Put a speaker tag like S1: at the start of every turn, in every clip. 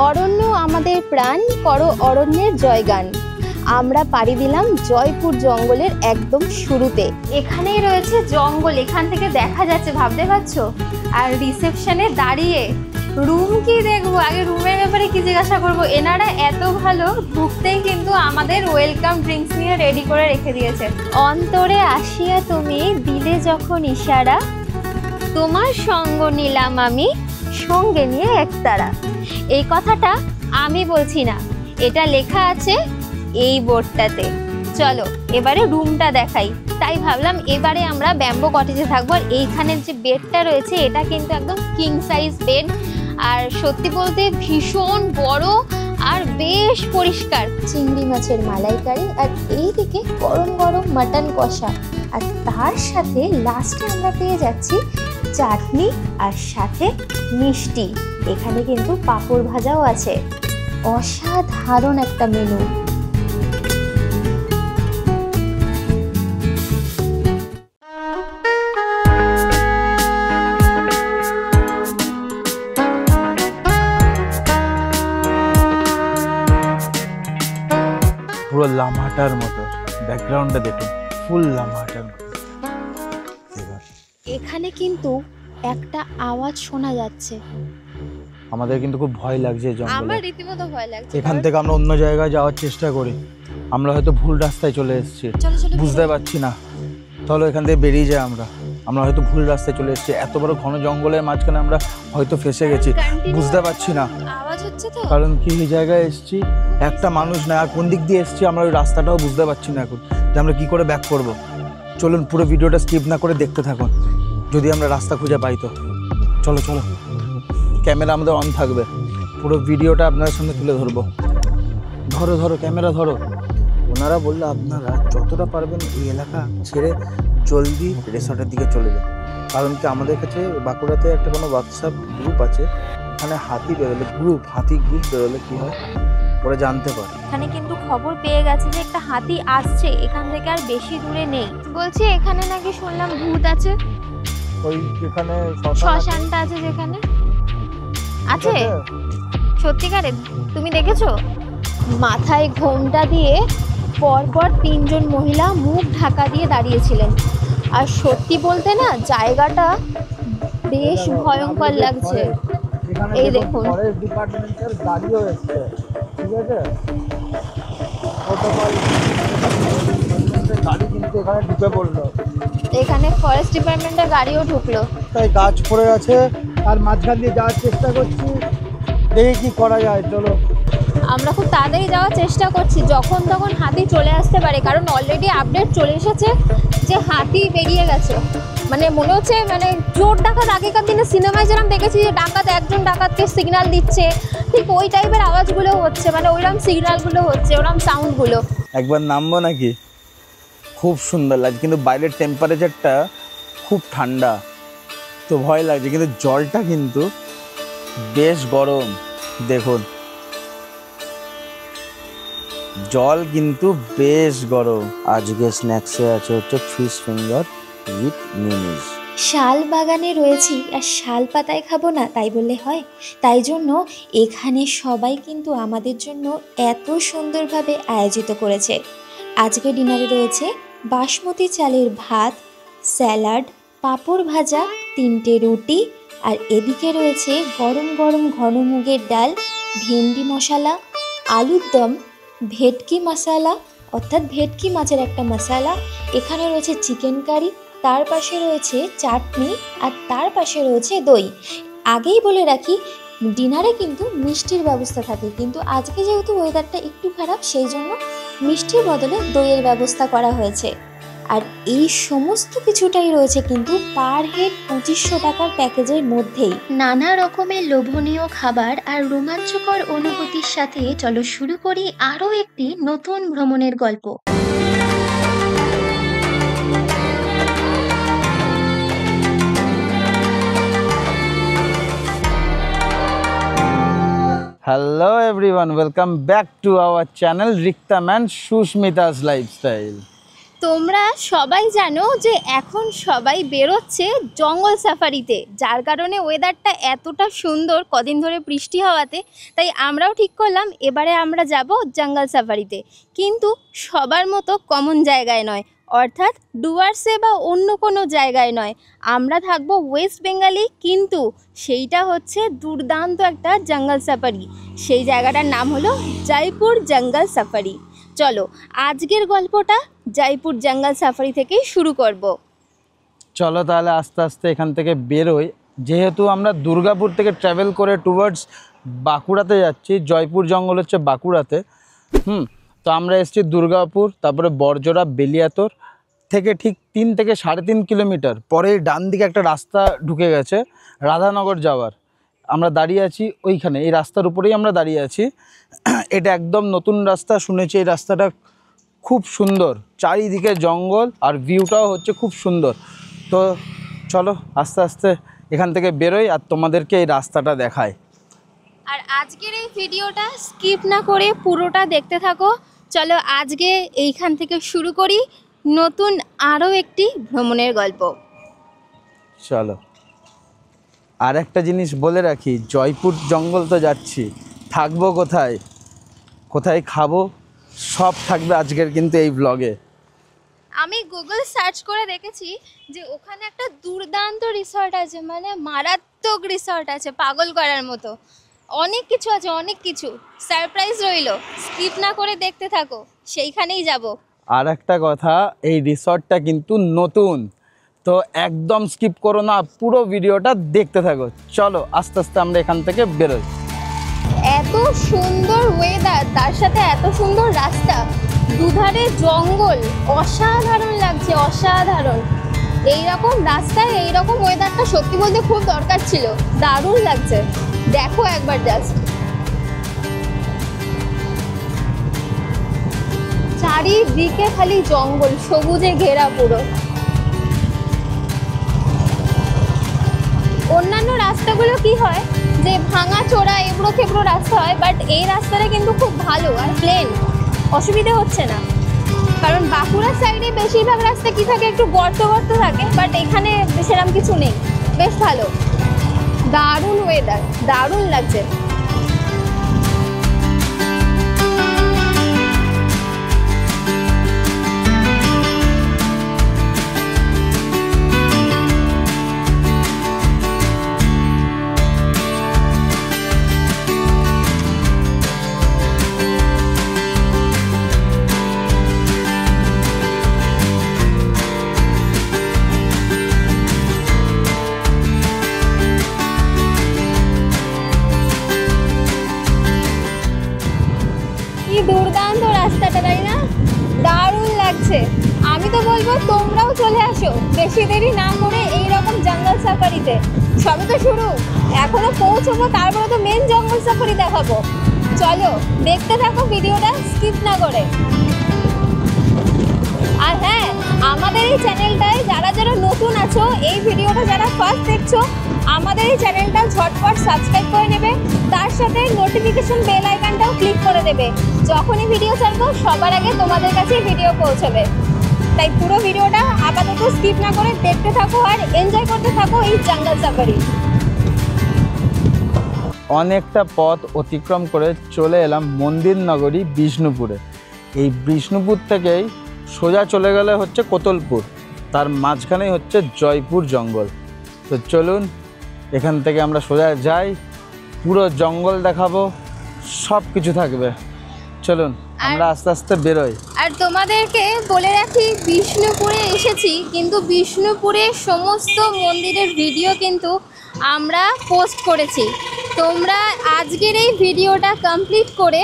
S1: অরণ্য আমাদের প্রাণ, করো অরণ্যের জয়গান। আমরা পাড়ি দিলাম জয়পুর জঙ্গলের একদম শুরুতে। এখানেই রয়েছে জঙ্গল, এখান থেকে দেখা যাচ্ছে, ভাবতে পারছো? আর রিসেপশনে দাঁড়িয়ে রুম কি দেখবো, আগে রুমের ব্যাপারে কি জিজ্ঞাসা করবো। এনারা এত ভালো, ঢুকতেই কিন্তু আমাদের ওয়েলকাম ড্রিঙ্কস নিয়ে রেডি করে রেখে দিয়েছে। অন্তরে আসিয়া তুমি দিলে যখন ইশারা, তোমার সঙ্গ নিলাম আমি সঙ্গে নিয়ে একতারা। এই কথাটা আমি বলছি না, এটা লেখা আছে এই বোর্ডটাতে। চলো এবারে রুমটা দেখাই। তাই ভাবলাম এবারে আমরা ব্যাম্বো কটেজে থাকবো। আর এইখানের যে বেডটা রয়েছে এটা কিন্তু একদম কিং সাইজ বেড, আর সত্যি বলতে ভীষণ বড় আর বেশ পরিষ্কার। চিংড়ি মাছের মালাইকারি, আর এইদিকে গরম গরম মাটন কষা, আর তার সাথে লাস্টে আমরা পেয়ে যাচ্ছি চাটনি আর সাথে মিষ্টি। এখানে কিন্তু পাঁপড় ভাজাও আছে। অসাধারণ একটা মেনু।
S2: পুরো লামাটার মতো, ব্যাকগ্রাউন্ডটা দেখুন, ফুল লামাটার মতো।
S1: এখানে কিন্তু একটা আওয়াজ শোনা যাচ্ছে।
S2: আমাদের কিন্তু খুব ভয় লাগছে জঙ্গলে।
S1: আমার রীতিমতো ভয় লাগছে।
S2: এখান থেকে আমরা অন্য জায়গায় যাওয়ার চেষ্টা করি, আমরা হয়তো ভুল রাস্তায় চলে এসেছি, বুঝতে পারছি না। চলো এখান থেকে বেরিয়ে যাই। আমরা হয়তো ভুল রাস্তায় চলে এসেছি। এত বড় ঘন জঙ্গলের মাঝখানে আমরা হয়তো ফেসে গেছি, বুঝতে পারছি না।
S1: আওয়াজ হচ্ছে তো,
S2: কারণ কি এই জায়গায় এসেছি, একটা মানুষ না, আর কোন দিক দিয়ে এসেছি আমরা ওই রাস্তাটাও বুঝতে পারছি না এখন, যে আমরা কি করে ব্যাক করব। চলুন পুরো ভিডিওটা স্কিপ না করে দেখতে থাকুন, যদি আমরা রাস্তা খুঁজে পাই তো। চলো চলো, ক্যামেরা আমাদের অন থাকবে, পুরো ভিডিওটা আপনাদের সামনে তুলে ধরবো। ধরো ধরো, ক্যামেরা ধরো। ওনারা বললো আপনারা যতটা পারবেন এই এলাকা ছেড়ে জলদি রিসর্টের দিকে চলে যান। কারণ কি আমাদের কাছে বাঁকুড়াতে একটা কোনো হোয়াটসঅ্যাপ গ্রুপ আছে, এখানে হাতি গ্রুপ বেরোলে কি হয় ওরা জানতে পারে।
S1: এখানে কিন্তু খবর পেয়ে গেছে যে একটা হাতি আসছে, এখান থেকে আর বেশি দূরে নেই। বলছি এখানে নাকি শুনলাম ভূত আছে।
S2: ওই যেখানে
S1: শ্মশানটা আছে যেখানে আছে, সত্যিকারে তুমি দেখেছো? মাথায় ঘোমটা দিয়ে পরপর 3 জন মহিলা মুখ ঢাকা দিয়ে দাঁড়িয়েছিলেন। আর সত্যি বলতে না, জায়গাটা বেশ ভয়ঙ্কর লাগছে। এই দেখুন,
S2: ফরেস্ট ডিপার্টমেন্টের গাড়িও এসেছে, ঠিক আছে? গাড়ি কিন্তু এখানে ঢুকে পড়লো,
S1: এখানে ফরেস্ট ডিপার্টমেন্টের গাড়িও ঢুকলো।
S2: তাই গাছ পড়ে আছে, আর মাঝখান দিয়ে যাওয়ার চেষ্টা করছি, দেখি কি করা যায়। চলো
S1: আমরা খুব তাড়াতাড়ি যাওয়ার চেষ্টা করছি, যখন তখন হাতি চলে আসতে পারে। কারণ অলরেডি আপডেট চলে এসেছে যে হাতি বেরিয়ে গেছে। মানে মনে হচ্ছে মানে চোর ডাকাত, আগেকার দিনে সিনেমায় যেরকম দেখেছি যে ডাকাত একজন ডাকাতকে সিগন্যাল দিচ্ছে, ঠিক ওই টাইপের আওয়াজগুলো হচ্ছে, মানে ওইরকম সিগন্যালগুলো হচ্ছে, ওরকম সাউন্ডগুলো।
S2: একবার নামবো নাকি? খুব সুন্দর লাগছে, কিন্তু বাইরের টেম্পারেচারটা খুব ঠান্ডা, তো ভয় লাগছে। কিন্তু জলটা কিন্তু বেশ গরম, দেখুন জল কিন্তু বেশ গরম। আজকে স্ন্যাক্সে আছে হচ্ছে ফিশ ফিঙ্গার উইথ মিউনিস।
S1: শাল বাগানে রয়েছি আর শাল পাতায় খাবো না তাই বললে হয়? তাই জন্য এখানে সবাই কিন্তু আমাদের জন্য এত সুন্দরভাবে আয়োজিত করেছে। আজকে ডিনারে রয়েছে বাসমতি চালের ভাত, স্যালাড, পাঁপড় ভাজা, 3টে রুটি, আর এদিকে রয়েছে গরম গরম ঘন মুগের ডাল, ভেন্ডি মশলা, আলুর দম, ভেটকি মশলা অর্থাৎ ভেটকি মাছের একটা মশলা, এখানে রয়েছে চিকেন কারি, তার পাশে রয়েছে চাটনি, আর তার পাশে রয়েছে দই। আগেই বলে রাখি, ডিনারে কিন্তু মিষ্টির ব্যবস্থা থাকে, কিন্তু আজকে যেহেতু ওয়েদারটা একটু খারাপ সেই জন্য মিষ্টির বদলে দইয়ের ব্যবস্থা করা হয়েছে। আর এই সমস্ত কিছুটাই রয়েছে কিন্তু পার হেড 2500 টাকার প্যাকেজের মধ্যেই। নানা রকমের লোভনীয় খাবার আর রোমাঞ্চকর অনুভূতির সাথে চলো শুরু করি আরও একটি নতুন ভ্রমণের গল্প।
S2: Hello everyone, welcome back to our channel Riktam and Susmita's lifestyle.
S1: তোমরা সবাই জানো যে এখন সবাই বেরোচ্ছে জঙ্গল সাফারিতে, যার কারণে ওয়েদারটা এতটা সুন্দর কদিন ধরে বৃষ্টি হওয়াতে। তাই আমরাও ঠিক করলাম এবারে আমরা যাব জঙ্গল সাফারিতে, কিন্তু সবার মতো কমন জায়গায় নয়, অর্থাৎ ডুয়ার্সে বা অন্য কোনো জায়গায় নয়। আমরা থাকবো ওয়েস্ট বেঙ্গলে, কিন্তু সেইটা হচ্ছে দুর্দান্ত একটা জঙ্গল সাফারি। সেই জায়গাটার নাম হলো জয়পুর জঙ্গল সাফারি। চলো আজকের গল্পটা জয়পুর জঙ্গল সাফারি থেকেই শুরু করব।
S2: চলো তাহলে আস্তে আস্তে এখান থেকে বেরোই। যেহেতু আমরা দুর্গাপুর থেকে ট্রাভেল করে টুয়ার্ডস বাঁকুড়াতে যাচ্ছি, জয়পুর জঙ্গল হচ্ছে বাঁকুড়াতে। তো আমরা এসেছি দুর্গাপুর, তারপরে বড়জোড়া, বেলিয়াতোর থেকে ঠিক 3 থেকে 3.5 কিলোমিটার পরে ডান দিকে একটা রাস্তা ঢুকে গেছে রাধানগর যাওয়ার। আমরা দাঁড়িয়ে আছি ওইখানে, এই রাস্তার উপরেই আমরা দাঁড়িয়ে আছি। এটা একদম নতুন রাস্তা, শুনেছি এই রাস্তাটা খুব সুন্দর, চারিদিকে জঙ্গল আর ভিউটাও হচ্ছে খুব সুন্দর। তো চলো আস্তে আস্তে এখান থেকে বেরোই আর তোমাদেরকে এই রাস্তাটা দেখাই।
S1: আর আজকের এই ভিডিওটা স্কিপ না করে পুরোটা দেখতে থাকো। চলো আজকে এইখান থেকে শুরু করি নতুন আরও একটি ভ্রমণের গল্প।
S2: চলো, আর একটা জিনিস বলে রাখি, জয়পুর জঙ্গল তো যাচ্ছি, থাকবো কোথায়, কোথায় খাবো, সব থাকবে আজকের কিন্তু এই ব্লগে।
S1: আমি গুগল সার্চ করে দেখেছি যে ওখানে একটা দুর্দান্ত রিসর্ট আছে, মানে মারাত্মক রিসর্ট আছে, পাগল করার মতো। অনেক কিছু আছে, অনেক কিছু সারপ্রাইজ রইলো, স্কিপ না করে দেখতে থাকো, সেইখানেই যাব।
S2: আর একটা কথা, এই রিসর্টটা কিন্তু নতুন, তো একদম স্কিপ করো না, পুরো ভিডিওটা দেখতে থাকো। চলো আস্তে আস্তে আমরা এখান থেকে বেরোই।
S1: এত সুন্দর ওয়েদার, তার সাথে এত সুন্দর রাস্তা, দুধারে জঙ্গল, অসাধারণ লাগছে, অসাধারণ। এইরকম রাস্তায় এইরকম ওয়েদারটা সত্যি বলতে খুব দরকার ছিল, দারুণ লাগছে। দেখো একবার জাস্ট, চারিদিকে খালি জঙ্গল, সবুজে ঘেরা পুরো। অন্যান্য রাস্তাগুলো কি হয় যে ভাঙা চোরা এবড়ো খেবড়ো রাস্তা হয়, বাট এই রাস্তাটা কিন্তু খুব ভালো আর প্লেন, অসুবিধে হচ্ছে না। কারণ বাঁকুড়ার সাইডে বেশিরভাগ রাস্তা কি থাকে, একটু গর্ত গর্ত থাকে, বাট এখানে সেরকম কিছু নেই, বেশ ভালো। দারুণ ওয়েদার, দারুণ লাগছে। দুর্দান্ত রাস্তাটা, তাই না? দারুণ লাগছে। আমি তো বলবো তোমরাও চলে আসো, বেশি দেরি না করে এইরকম জঙ্গল সাফারিতে। সবে তো শুরু, এখনো পৌঁছবো, তারপরে তো মেন জঙ্গল সাফারি দেখাবো। চলো দেখতে থাকো ভিডিওটা স্কিপ না করে। আর হ্যাঁ, আমাদের এই চ্যানেলটায় যারা যারা নতুন আছো, এই ভিডিওটা যারা ফার্স্ট দেখছো, আমাদের এই চ্যানেলটা ঝটপট সাবস্ক্রাইব করে নেবে, তার সাথে নোটিফিকেশন বেল আইকনটাও ক্লিক করে দেবে। যখনই ভিডিও ছাড়বো সবার আগে তোমাদের কাছে ভিডিও পৌঁছবে। তাই পুরো ভিডিওটা আপাতত স্কিপ না করে দেখতে থাকো আর এনজয় করতে থাকো এই জঙ্গল সাফারি।
S2: অনেকটা পথ অতিক্রম করে চলে এলাম মন্দির নগরী বিষ্ণুপুরে। এই বিষ্ণুপুর থেকেই সোজা চলে গেলে হচ্ছে কোতলপুর, তার মাঝখানেই হচ্ছে জয়পুর জঙ্গল। তো চলুন এখান থেকে আমরা সোজা যাই, পুরো জঙ্গল দেখাবো, সব কিছু থাকবে। চলুন আমরা আস্তে আস্তে বেরোই।
S1: আর তোমাদেরকে বলে রাখি, বিষ্ণুপুরে এসেছি, কিন্তু বিষ্ণুপুরের সমস্ত মন্দিরের ভিডিও কিন্তু আমরা পোস্ট করেছি। তোমরা আজকের এই ভিডিওটা কমপ্লিট করে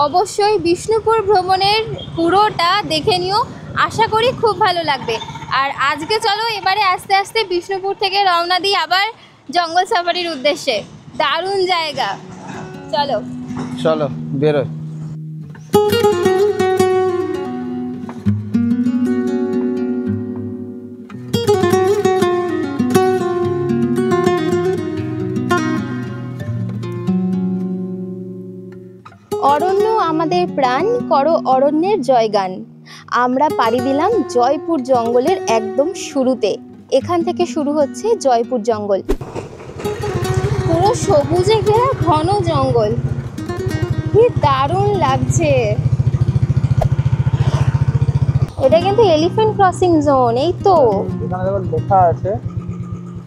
S1: অবশ্যই বিষ্ণুপুর ভ্রমণের পুরোটা দেখে নিও, আশা করি খুব ভালো লাগবে। আর আজকে চলো এবারে আস্তে আস্তে বিষ্ণুপুর থেকে রওনা দিই আবার জঙ্গল সাফারির উদ্দেশ্যে। দারুণ জায়গা, চলো
S2: চলো বেরোই।
S1: অরণ্য আমাদের প্রাণ, করো অরণ্যের জয়গান। আমরা পাড়ি দিলাম জয়পুর জঙ্গলের একদম শুরুতে। এখান থেকে শুরু হচ্ছে জয়পুর জঙ্গল। পুরো সবুজে ঘেরা ঘন জঙ্গল, কি দারুণ লাগছে। এটা কিন্তু এলিফ্যান্ট ক্রসিং জোন। এই তো
S2: এখানে দেখো লেখা আছে,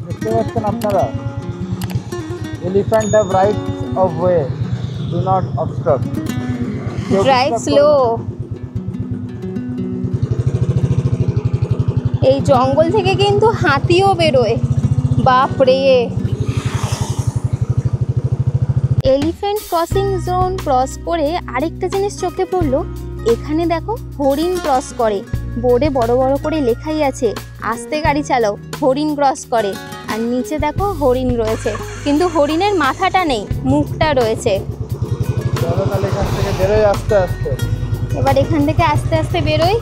S2: দেখতে পাচ্ছেন আপনারা, elephant have rights of way, do not abstract,
S1: drive slow. এই জঙ্গল থেকে কিন্তু হাতিও বেরোয়, বাপ রে। এলিফ্যান্ট ক্রসিং জোন ক্রস করে আরেকটা জিনিস চোখে পড়লো, এখানে দেখো হরিণ ক্রস করে। বোর্ডে বড় বড় করে লেখাই আছে, আস্তে গাড়ি চালাও, হরিণ ক্রস করে। আর নিচে দেখো হরিণ রয়েছে, কিন্তু হরিণের মাথাটা নেই, মুখটা রয়েছে।
S2: এখান থেকে বেরোয় আস্তে আস্তে।
S1: এবার এখান থেকে আস্তে আস্তে বেরোই।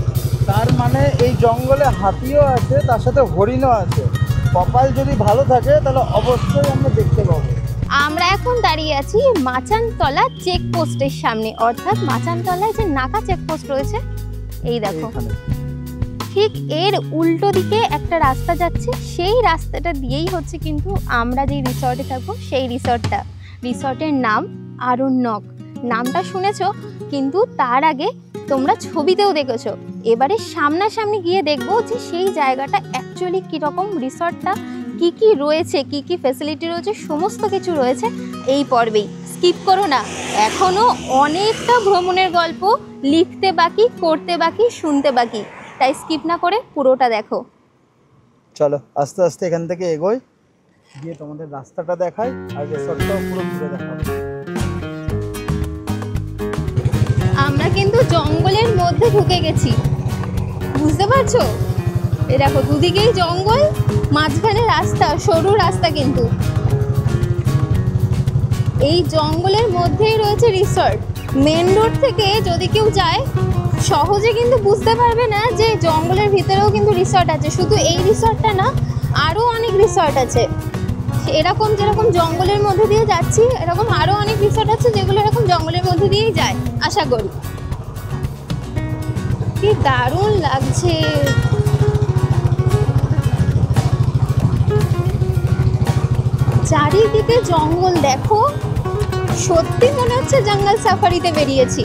S2: তার মানে এই জঙ্গলে হাতিও আছে, তার সাথে হরিণও আছে। কপাল যদি ভালো থাকে তাহলে অবশ্যই আমরা দেখতে পাবো।
S1: আমরা এখন দাঁড়িয়ে আছি মাচানতলা চেকপোস্টের সামনে, অর্থাৎ মাচানতলায় যে নাকা চেকপোস্ট রয়েছে, এই দেখো ঠিক এর উল্টো দিকে একটা রাস্তা যাচ্ছে। সেই রাস্তাটা দিয়েই হচ্ছে কিন্তু আমরা যে রিসর্টে থাকবো সেই রিসর্টটা। রিসর্টের নাম আরণ্যক। নামটা শুনেছো, কিন্তু তার আগে তোমরা ছবিতেও দেখেছো। এবারে সামনাসামনি গিয়ে দেখবো যে সেই জায়গাটা অ্যাকচুয়ালি কীরকম, রিসর্টটা কি কি রয়েছে, কি কি ফ্যাসিলিটি রয়েছে, সমস্ত কিছু রয়েছে এই পর্বেই। স্কিপ করো না, এখনও অনেকটা ভ্রমণের গল্প লিখতে বাকি, করতে বাকি, শুনতে বাকি, তাই স্কিপ না করে পুরোটা দেখো।
S2: চলো আস্তে আস্তে এখান থেকে এগোই, গিয়ে তোমাদের রাস্তাটা দেখাই আর রিসর্টটাও পুরো ঘুরে দেখাবো।
S1: আমরা কিন্তু জঙ্গলের মধ্যে ঢুকে গেছি, বুঝতে পারছো? এই দেখো দুদিকেই জঙ্গল, মাঝখানে রাস্তা, সরু রাস্তা। কিন্তু এই জঙ্গলের মধ্যেই রয়েছে রিসর্ট। মেন রোড থেকে যদি কেউ যায় সহজে কিন্তু বুঝতে পারবে না যে জঙ্গলের ভিতরেও কিন্তু রিসর্ট আছে। শুধু এই রিসর্টটা না, আরও অনেক রিসর্ট আছে। এরকম যেরকম জঙ্গলের মধ্যে দিয়ে যাচ্ছি, এরকম আরও অনেক রিসর্ট আছে যেগুলো এরকম জঙ্গলের মধ্যে দিয়েই যায়, আশা করি। কি দারুণ লাগছে। চারিদিকে জঙ্গল দেখো, সত্যি মনে হচ্ছে জঙ্গল সাফারিতে বেরিয়েছি।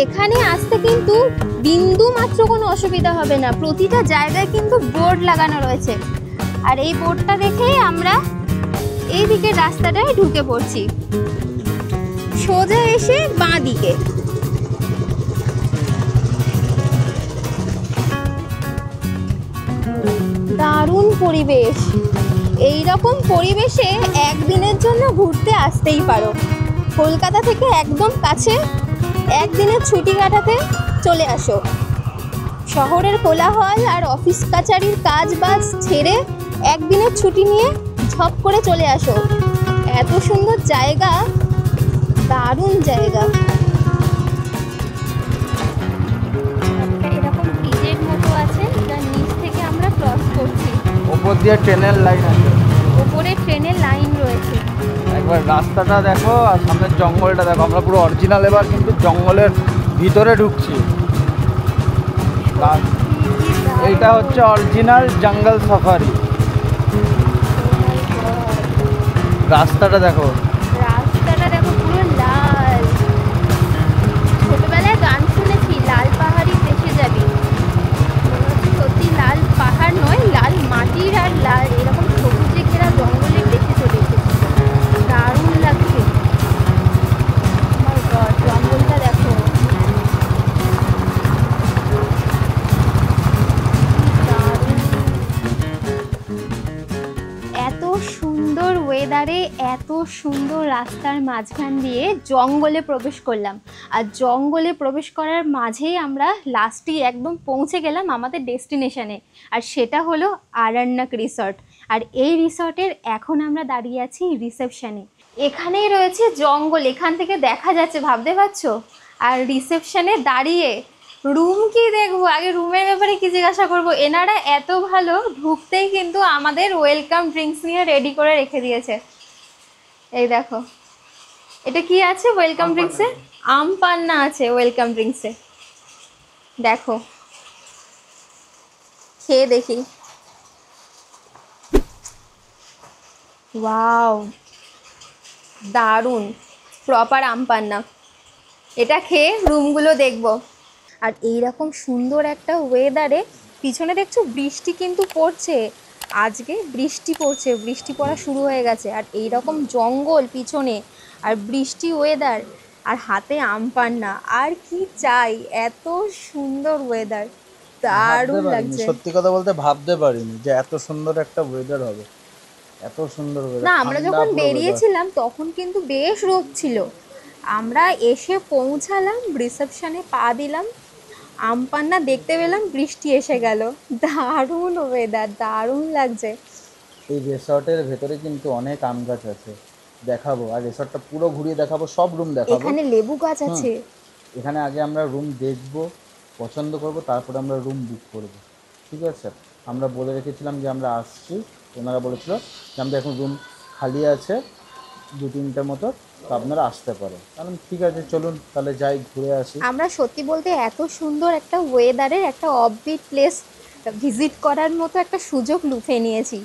S1: এখানে আসতে কিন্তু বিন্দু মাত্র কোনো অসুবিধা হবে না। প্রতিটা জায়গায় কিন্তু বোর্ড লাগানো রয়েছে, আর এই বোর্ডটা দেখেই আমরা এই দিকের রাস্তাটায় ঢুকে পড়ছি। সোজা এসে বাঁ দিকে। দারুণ পরিবেশ। এই রকম পরিবেশে একদিনের জন্য ঘুরতে আসতেই পারো। কলকাতা থেকে একদম কাছে, একদিনের ছুটি কাটাতে চলে আসো। শহরের কোলাহল আর অফিস কাচারির কাজ বাজ ছেড়ে একদিনের ছুটি নিয়ে ঝপ করে চলে আসো। এত সুন্দর জায়গা, দারুণ জায়গা। এরকম ব্রিজের মতো আছে, যার নিচ থেকে আমরা ক্রস করছি।
S2: ওপর দিয়ে ট্রেনের লাইন আছে,
S1: ওপরে ট্রেনের লাইন রয়েছে।
S2: একবার রাস্তাটা দেখো আর সামনের জঙ্গলটা দেখো। আমরা পুরো অরিজিনাল এবার কিন্তু জঙ্গলের ভিতরে ঢুকছি। এইটা হচ্ছে অরিজিনাল জঙ্গল সাফারি। রাস্তাটা দেখো,
S1: রাস্তাটা দেখো পুরো লাল। ছোটবেলায় গান শুনেছি, লাল পাহাড়ি দেশে যাবি। সত্যি লাল পাহাড় নয়, লাল মাটির আর লাল এরকম সবুজে ঘেরা জঙ্গলের দেশে চলে এসেছি। দারুণ লাগছে। জঙ্গলটা দেখো, এত সুন্দর ওয়েদারে এত সুন্দর রাস্তার মাঝখান দিয়ে জঙ্গলে প্রবেশ করলাম। আর জঙ্গলে প্রবেশ করার মাঝেই আমরা লাস্টে একদম পৌঁছে গেলাম আমাদের ডেস্টিনেশনে, আর সেটা হলো আরণ্যক রিসর্ট। আর এই রিসর্টের এখন আমরা দাঁড়িয়ে আছি রিসেপশনে। এখানেই রয়েছে জঙ্গল, এখান থেকে দেখা যাচ্ছে, ভাবতে পারছো? আর রিসেপশনে দাঁড়িয়ে রুম কি দেখবো, আগে রুমের ব্যাপারে কি জিজ্ঞাসা করবো। এনারা এত ভালো, ঢুকতেই কিন্তু আমাদের ওয়েলকাম ড্রিঙ্কস নিয়ে রেডি করে রেখে দিয়েছে। এই দেখো, এটা কি আছে ওয়েলকাম ড্রিঙ্কসে? আম পান্না আছে ওয়েলকাম ড্রিঙ্কসে। দেখো, খেয়ে দেখি। ওয়াও, দারুণ, প্রপার আম পান্না। এটা খেয়ে রুমগুলো দেখবো। আর এইরকম সুন্দর একটা ওয়েদারে, পিছনে দেখছো বৃষ্টি কিন্তু পড়ছে, আজকে বৃষ্টি পড়ছে, বৃষ্টি পড়া শুরু হয়ে গেছে। আর এইরকম জঙ্গল পিছনে, আর বৃষ্টি ওয়েদার, আর হাতে আম পান্না, আর কি চাই? এত সুন্দর ওয়েদার, দারুণ লাগছে।
S2: সত্যি কথা বলতে ভাবতে পারিনি যে এত সুন্দর একটা ওয়েদার হবে, এত সুন্দর ওয়েদার।
S1: না, আমরা যখন বেরিয়েছিলাম তখন কিন্তু বেশ রোদ ছিল। আমরা এসে পৌঁছালাম, রিসেপশনে পা দিলাম, আম পান্না দেখতে পেলাম, বৃষ্টি এসে গেল। দারুণ ওয়েদার, দারুণ লাগছে।
S2: এই রিসর্টের ভেতরে কিন্তু অনেক আম গাছ আছে, দেখাবো। আর রিসর্টটা পুরো ঘুরিয়ে দেখাবো, সব রুম দেখাবো।
S1: এখানে লেবু গাছ আছে।
S2: এখানে আগে আমরা রুম দেখব, পছন্দ করব, তারপরে আমরা রুম বুক করব, ঠিক আছে? আমরা বলে রেখেছিলাম যে আমরা আসছি, ওনারা বলেছিল যে আমাদের এখন রুম খালি আছে 2-3টা মতো, তো আপনারা আসতে পারেন। কারণ ঠিক আছে, চলুন তাহলে যাই, ঘুরে আসি।
S1: আমরা সত্যি বলতে এত সুন্দর একটা ওয়েদারের একটা অফবিট প্লেস ভিজিট করার মতো একটা সুযোগ লুফে নিয়েছি।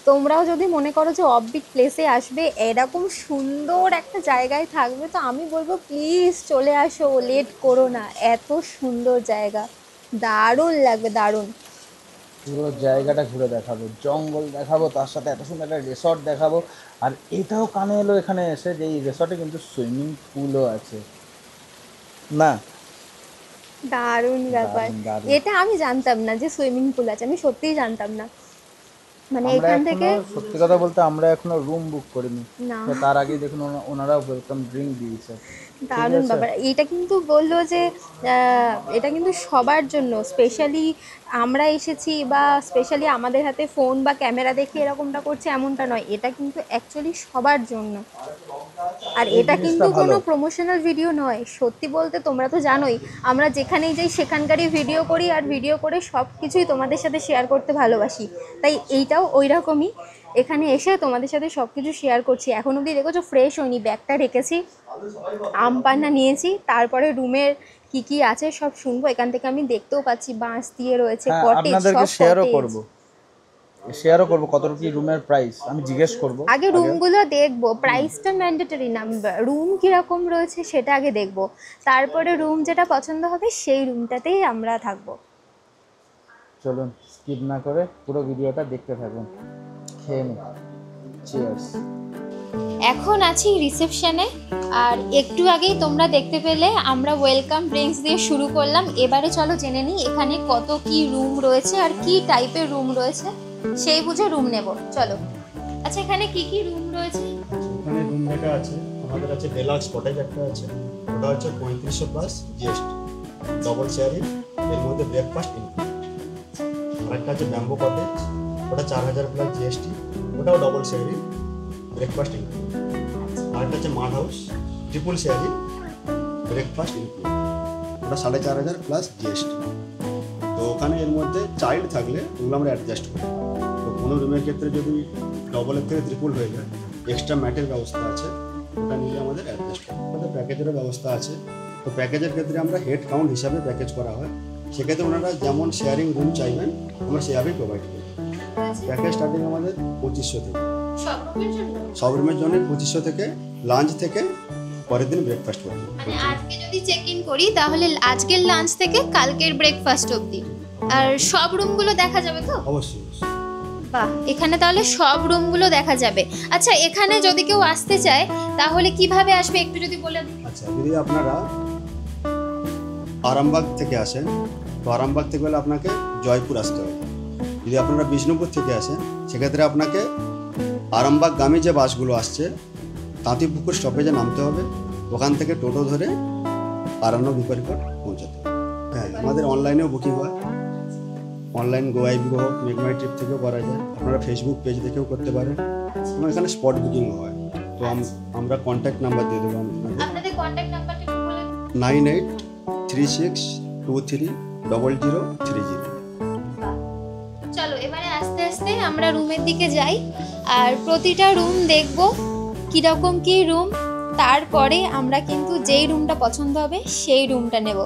S1: তোমরাও যদি মনে করো যে অফবিট প্লেসে আসবে, এরকম সুন্দর একটা জায়গায় থাকবে, তো আমি বলবো প্লিজ চলে আসো, লেট করো না। এত সুন্দর জায়গা, দারুণ লাগবে, দারুণ।
S2: পুরো জায়গাটা ঘুরে দেখাবো, জঙ্গল দেখাবো, তার সাথে এত সুন্দর একটা রিসর্ট দেখাবো। আর এটাও কানে এলো এখানে এসে যে এই রিসর্টে কিন্তু সুইমিং পুলও আছে। না,
S1: দারুণ ব্যাপার।
S2: দারুণ।
S1: এটা আমি জানতাম না যে সুইমিং পুল আছে, আমি সত্যিই জানতাম না। মানে
S2: আমরা
S1: এখান থেকে
S2: এখনো, সত্যি কথা বলতে আমরা এখনো রুম বুক করিনি,
S1: না,
S2: তো তার আগে দেখুন ওনারা ওয়েলকাম ড্রিঙ্ক দিয়েছে।
S1: দারুণ ব্যাপার। এটা কিন্তু বললো যে এটা কিন্তু সবার জন্য, স্পেশালি আমরা এসেছি বা স্পেশালি আমাদের হাতে ফোন বা ক্যামেরা দেখে এরকমটা করছে এমনটা নয়, এটা কিন্তু অ্যাকচুয়ালি সবার জন্য। আর এটা কিন্তু কোনো প্রমোশনাল ভিডিও নয়। সত্যি বলতে তোমরা তো জানোই আমরা যেখানেই যাই সেখানকারই ভিডিও করি, আর ভিডিও করে সব কিছুই তোমাদের সাথে শেয়ার করতে ভালোবাসি। তাই এইটাও ওই রকমই, এখানে এসে তোমাদের সাথে সব কিছু শেয়ার করছি। এখন অবধি দেখেছো ফ্রেশ হয়নি, ব্যাগটা রেখেছি, আম পান্না নিয়েছি, তারপরে রুমের কি কি আছে সব শুনবো। এখান থেকে আমি দেখতেও পাচ্ছি বাঁশ দিয়ে রয়েছে, কটেজ,
S2: আপনাদেরকে
S1: সব
S2: শেয়ারও
S1: কটেজ।
S2: করব কত কি রুমের প্রাইস আমি জিজ্ঞেস করব।
S1: আগে রুমগুলো দেখবো, প্রাইসটা ম্যান্ডেটরি না, রুম কীরকম রয়েছে সেটা আগে দেখবো, তারপরে রুম যেটা পছন্দ হবে সেই রুমটাতেই আমরা থাকবো।
S2: চলুন স্কিপ না করে পুরো ভিডিওটা দেখতে থাকুন। খেয়ে নিন, চিয়ার্স।
S1: এখন আছি রিসেপশনে, আর একটু আগেই তোমরা দেখতে পেলে আমরা ওয়েলকাম ড্রিঙ্কস দিয়ে শুরু করলাম। এবারে চলো জেনে নিই এখানে কত কি রুম রয়েছে আর কি টাইপের রুম রয়েছে, সেই বুঝে রুম নেব। চলো। আচ্ছা, এখানে কি কি রুম রয়েছে?
S3: এখানে রুম লেখা আছে, আমাদের আছে ডেলাক্স কটেজ একটা আছে, ওটা হচ্ছে 3500 প্লাস জিএসটি, ডবল শেয়ারিং, এর মধ্যে ব্রেকফাস্ট ইনক্লুড। আরেকটা আছে ব্যাম্বো কটেজ, ওটা 4000 প্লাস জিএসটি, ওটাও ডবল শেয়ারিং, ব্রেকফাস্ট ইনক্লুড। আরেকটা আছে মাড house, triple sharing, breakfast include, ওটা 4500 প্লাস জিএসটি। তো ওখানে এর মধ্যে চাইল্ড থাকলে ওগুলো আমরা অ্যাডজাস্ট করি। তো কোনো রুমের ক্ষেত্রে যদি ডবলের থেকে ট্রিপল হয়ে যায়, এক্সট্রা ম্যাটের ব্যবস্থা আছে, ওটা নিয়ে আমাদের অ্যাডজাস্ট করি। আমাদের প্যাকেজেরও ব্যবস্থা আছে। তো প্যাকেজের ক্ষেত্রে আমরা হেড কাউন্ট হিসাবে প্যাকেজ করা হয়, সেক্ষেত্রে ওনারা যেমন শেয়ারিং রুম চাইবেন আমরা সেভাবেই প্রোভাইড করি। প্যাকেজ স্টার্টিং আমাদের 2500 থেকে, সব রুমের জন্য 2500 থেকে, লাঞ্চ থেকে পরের দিন ব্রেকফাস্ট করি।
S1: মানে আজকে যদি চেক ইন করি তাহলে আজকের লাঞ্চ থেকে কালকের ব্রেকফাস্ট অবধি, আর সব রুমগুলো দেখা যাবে তো?
S3: অবশ্যই।
S1: বাহ, এখানে তাহলে সব রুমগুলো দেখা যাবে। আচ্ছা, এখানে যদি কেউ আসতে চায় তাহলে কিভাবে আসবে একটু যদি বলে দিন।
S3: আচ্ছা, যদি আপনারা আরামবাগ থেকে আসেন, তো আরামবাগ থেকে হলে আপনাকে জয়পুর আসতে হবে। যদি আপনারা বিষ্ণুপুর থেকে আসেন, সেক্ষেত্রে আপনাকে আরামবাগগামী যে বাসগুলো আসছে তাঁতিপুকুর স্টপেজে নামতে হবে, ওখান থেকে টোটো ধরে আরান্ন বিপরীত পৌঁছাতে হবে। হ্যাঁ, আমাদের অনলাইনেও বুকিং হয়, অনলাইন গোয়াইবিগো হোক, মেকমাই ট্রিপ থেকেও করা যায়, আপনারা ফেসবুক পেজ দেখেও করতে পারেন, এবং এখানে স্পট বুকিংও হয়। তো আমরা কন্ট্যাক্ট নাম্বার দিয়ে দেবো
S1: আপনাদের কন্ট্যাক্ট নাম্বারটা একটু বলে দিন।
S3: 9836230030।
S1: চলো এবারে আস্তে আস্তে আমরা রুমের দিকে যাই, আর প্রতিটা রুম দেখব কীরকম কী রুম, তারপরে আমরা কিন্তু যেই রুমটা পছন্দ হবে সেই রুমটা নেব।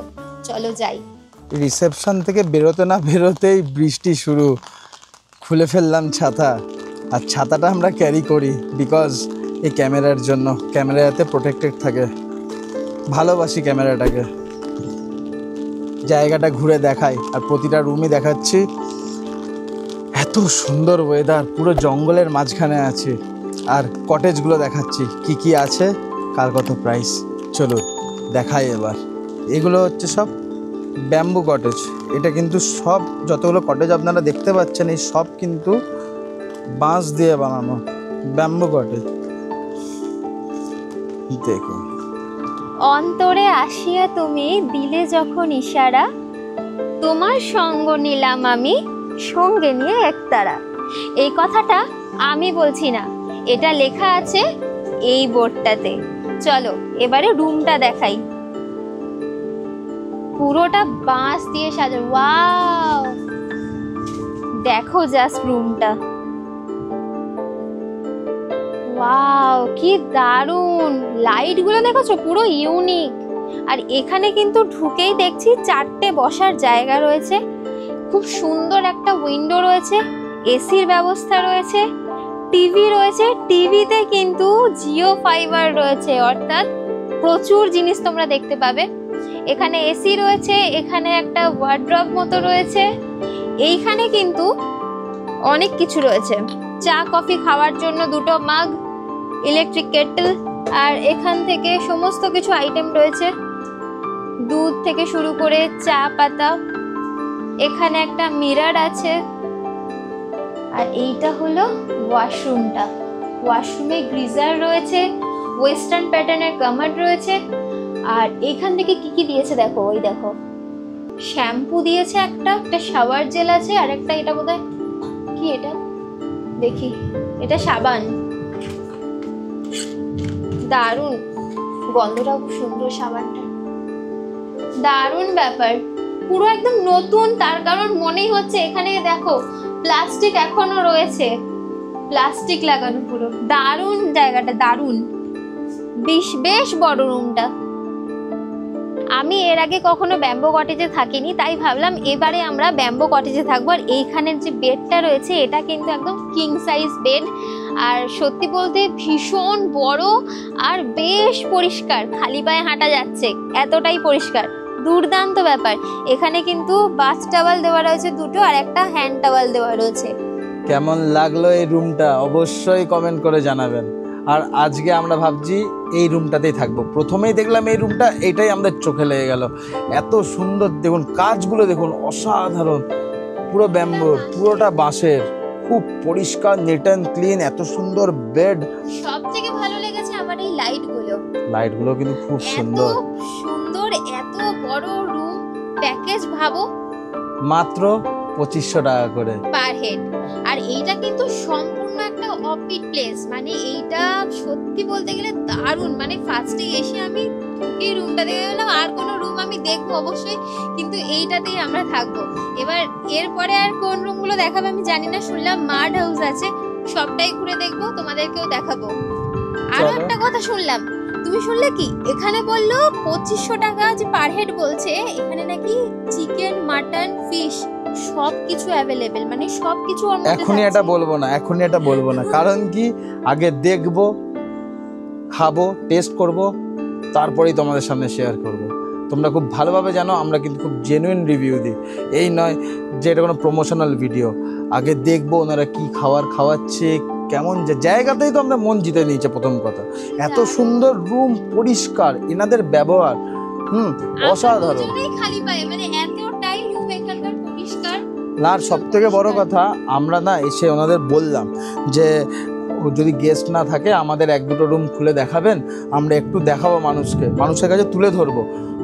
S1: চলো যাই।
S2: রিসেপশন থেকে বেরোতে না বেরোতেই বৃষ্টি শুরু। খুলে ফেললাম ছাতা, আর ছাতাটা আমরা ক্যারি করি বিকজ এই ক্যামেরার জন্য, ক্যামেরা যাতে প্রোটেক্টেড থাকে। ভালোবাসি ক্যামেরাটাকে। জায়গাটা ঘুরে দেখাই আর প্রতিটা রুমই দেখাচ্ছি। এত সুন্দর ওয়েদার, পুরো জঙ্গলের মাঝখানে আছে। আর কটেজগুলো দেখাচ্ছি কি কি আছে, কার কত প্রাইস। চলো দেখাই এবার। এগুলো হচ্ছে সব ব্যাম্বু কটেজ। এটা কিন্তু সব যতগুলো কটেজ আপনারা দেখতে পাচ্ছেন এই সব কিন্তু বাঁশ দিয়ে বানানো ব্যাম্বু কটেজ। দেখুন,
S1: অন্তরে আসিয়া তুমি দিলে যখন ইশারা, তোমার সঙ্গ নিলাম আমি সঙ্গে নিয়ে একতারা। এই কথাটা আমি বলছি না, এটা লেখা আছে এই বোর্ডটাতে। চলো এবারে রুমটা দেখাই। পুরোটা বাঁশ দিয়ে সাজানো। ওয়াও, দেখো জাস্ট রুমটা। ওয়াও, কি দারুণ! লাইটগুলো দেখেছো, পুরো ইউনিক। আর এখানে কিন্তু ঢুকেই দেখছি 4টে বসার জায়গা রয়েছে। খুব সুন্দর একটা উইন্ডো রয়েছে, এসির ব্যবস্থা রয়েছে, টিভি রয়েছে। টিভিতে কিন্তু জিও ফাইবার রয়েছে, অর্থাৎ প্রচুর জিনিস তোমরা দেখতে পাবে। এখানে এসি রয়েছে, এখানে একটা ওয়ার্ড্রব মতো রয়েছে। এইখানে কিন্তু অনেক কিছু রয়েছে, চা কফি খাওয়ার জন্য 2টো মাগ, ইলেকট্রিক কেটল, আর এখান থেকে সমস্ত কিছু আইটেম রয়েছে, দুধ থেকে শুরু করে চা পাতা। এখানে একটা মিরর আছে। আর এইটা হলো ওয়াশরুমটা। ওয়াশরুমে গ্রিজার রয়েছে, ওয়েস্টার্ন প্যাটার্নের কামার রয়েছে। আর এখান থেকে কি কি দিয়েছে দেখো, ওই দেখো শ্যাম্পু দিয়েছে, একটা শাওয়ার জেল আছে, আর একটা এটা বোধহয় কি, এটা দেখি, এটা সাবান। দারুণ গন্ধটাও খুব সুন্দর সাবানটা। দারুণ ব্যাপার, পুরো একদম নতুন। তার কারণ মনেই হচ্ছে এখানে দেখো প্লাস্টিক এখনো রয়েছে, প্লাস্টিক লাগানো পুরো। দারুণ জায়গাটা, দারুণ। বেশ বড় রুমটা। আমি এর আগে কখনো ব্যাম্বো কটেজে থাকিনি, তাই ভাবলাম এবারে আমরা ব্যাম্বো কটেজে থাকবো। আর এইখানের যে বেডটা রয়েছে এটা কিন্তু একদম কিং সাইজ বেড। আর সত্যি বলতে ভীষণ বড় আর বেশ পরিষ্কার, খালি পায়ে হাঁটা যাচ্ছে, এতটাই পরিষ্কার। দুর্দান্ত ব্যাপার। এখানে কিন্তু বাথ টাওয়াল দেওয়া রয়েছে 2টো, আর একটা হ্যান্ড টাওয়াল দেওয়া রয়েছে।
S2: কেমন লাগলো এই রুমটা অবশ্যই কমেন্ট করে জানাবেন। আর আজকে আমরা ভাবছি এই রুমটাতেই থাকবো। প্রথমেই দেখলাম এই রুমটা, এটাই আমাদের চোখে লেগে গেল। এত সুন্দর, দেখুন কাজগুলো দেখুন, অসাধারণ। পুরো ব্যাম্বু, পুরোটা বাঁশের, খুব পরিষ্কার, নিট অ্যান্ড ক্লিন। এত সুন্দর বেড।
S1: সবথেকে ভালো লেগেছে আমার এই লাইটগুলো।
S2: লাইটগুলো কিন্তু খুব সুন্দর
S1: সুন্দর। এত বড় রুম, প্যাকেজ ভাবো
S2: মাত্র 2500 টাকা করে
S1: পার হেড। আর এইটা কিন্তু সম্পূর্ণ একটা অফবিট প্লেস, মানে এইটা সত্যি বলতে গেলে দারুণ। মানে ফার্স্টে এসে আমি এই রুমটা দেখে গেলাম, আর কোনো রুম আমি দেখবো অবশ্যই, কিন্তু এইটাতেই আমরা থাকবো। এবার এরপরে আর কোন রুমগুলো দেখাবে আমি জানি না। শুনলাম মাড হাউস আছে, সবটাই ঘুরে দেখবো, তোমাদেরকেও দেখাবো। আরো একটা কথা শুনলাম, তুমি শুনলে কি? এখানে বললো 2500 টাকা যে পার হেড বলছে, এখানে নাকি চিকেন, মাটন, ফিশ সবকিছু অ্যাভেলেবেল, মানে সবকিছু ওর মধ্যে।
S2: এখনই এটা বলবো না, কারণ কি আগে দেখবো, খাবো, টেস্ট করব, তারপরেই তোমাদের সামনে শেয়ার করব। তোমরা খুব ভালোভাবে জানো আমরা কিন্তু খুব জেনুইন রিভিউ দিই, এই নয় যে এটা কোনো প্রমোশনাল ভিডিও। আগে দেখবো ওনারা কি খাওয়াচ্ছে, কেমন যে জায়গাতেই তো আমরা মন জিতে নিয়েছে। প্রথম কথা, এত সুন্দর রুম, পরিষ্কার, এনাদের ব্যবহার অসাধারণ।
S1: খালি পায়ে, মানে এতটাই রুম এখানকার পরিষ্কার।
S2: আর সব থেকে বড় কথা, আমরা না এসে ওনাদের বললাম যে যদি গেস্ট না থাকে আমাদের 1-2টো রুম খুলে দেখাবেন, আমরা একটু দেখাবো মানুষের কাছে তুলে ধরবো।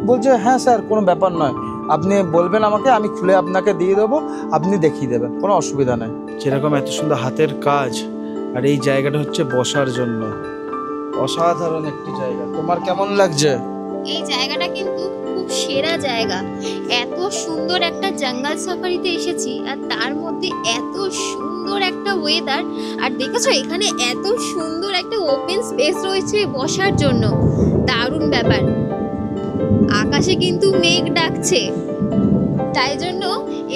S2: বলছে হ্যাঁ স্যার, কোনো ব্যাপার নয়, আপনি বলবেন আমাকে, আমি খুলে আপনাকে দিয়ে দেবো, আপনি দেখিয়ে দেবেন, কোনো অসুবিধা নেই। যেরকম এত সুন্দর হাতের কাজ, আর এই জায়গাটা হচ্ছে বসার জন্য অসাধারণ একটি জায়গা। তোমার কেমন লাগছে?
S1: এই জায়গাটা কিন্তু খুব সেরা জায়গা। এত সুন্দর একটা জঙ্গল সাফারিতে এসেছি, আর তার মধ্যে এত সুন্দর একটা ওয়েদার। আর দেখেছো এখানে এত সুন্দর একটা ওপেন স্পেস রয়েছে বসার জন্য, দারুণ ব্যাপার। আকাশে কিন্তু মেঘ ডাকছে, তাই জন্য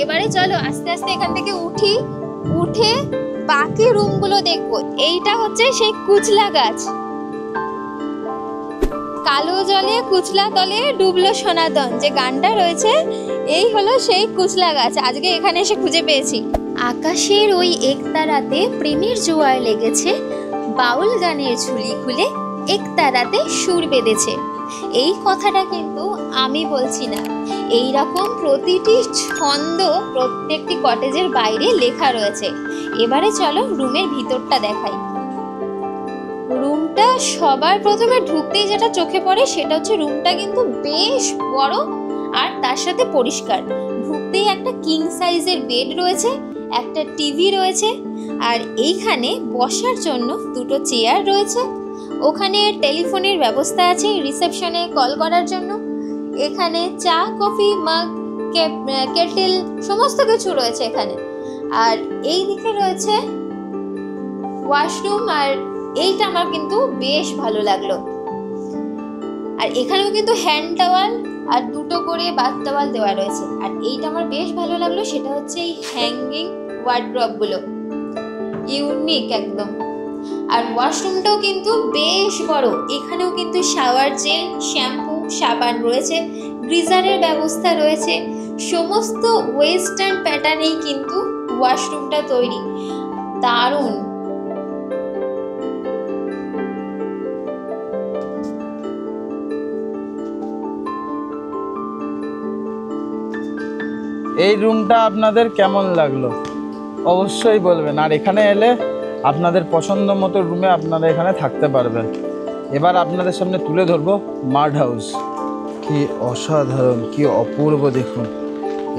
S1: এবারে চলো আস্তে আস্তে এখান থেকে উঠে বাকি রুমগুলো দেখবো। এইটা হচ্ছে সেই কুচলা গাছ, কালো জলে কুচলা তলে ডুবলো সনাতন যে গানটা রয়েছে, এই হলো সেই কুচলা গাছ। আজকে এখানে এসে খুঁজে পেয়েছি। আকাশের ওই একতারাতে প্রেমের জোয়ার লেগেছে, বাউল গানের ঝুলি খুলে একতারাতে সুর বেঁধেছে। এই কথাটা কিন্তু আমি বলছি না, এই রকম প্রতিটি ছন্দ প্রত্যেকটি কটেজের বাইরে লেখা রয়েছে। এবারে চলো রুমের ভিতরটা দেখাই। রুমটা সবার প্রথমে ঢুকতেই যেটা চোখে পড়ে সেটা হচ্ছে রুমটা কিন্তু বেশ বড় আর তার সাথে পরিষ্কার। ঢুকতেই একটা কিং সাইজের বেড রয়েছে, একটা টিভি রয়েছে, আর এইখানে বসার জন্য দুটো চেয়ার রয়েছে। ওখানে টেলিফোনের ব্যবস্থা আছে রিসেপশনে কল করার জন্য। এখানে চা, কফি, মাগ, কেটেল সমস্ত কিছু রয়েছে এখানে। আর এই দিকে রয়েছে ওয়াশরুম, আর এইটা আমার কিন্তু বেশ ভালো লাগলো। আর এখানেও কিন্তু হ্যান্ড টাওয়াল আর দুটো করে বাথ টাওয়াল দেওয়া রয়েছে। আর এইটা আমার বেশ ভালো লাগলো, সেটা হচ্ছে এই হ্যাঙ্গিং ওয়ার্ড্রপগুলো, ইউনিক একদম। আর ওয়াশরুমটাও কিন্তু বেশ বড়। এখানেও কিন্তু শাওয়ার জেল, শ্যাম্পু, সাবান রয়েছে, গ্রিজারের ব্যবস্থা রয়েছে। সমস্ত ওয়েস্টার্ন প্যাটার্নেই কিন্তু ওয়াশরুমটা তৈরি, দারুণ।
S2: এই রুমটা আপনাদের কেমন লাগলো অবশ্যই বলবেন। আর এখানে এলে আপনাদের পছন্দ মতো রুমে আপনারা এখানে থাকতে পারবেন। এবার আপনাদের সামনে তুলে ধরবো মাড হাউস। কি অসাধারণ, কি অপূর্ব দেখুন,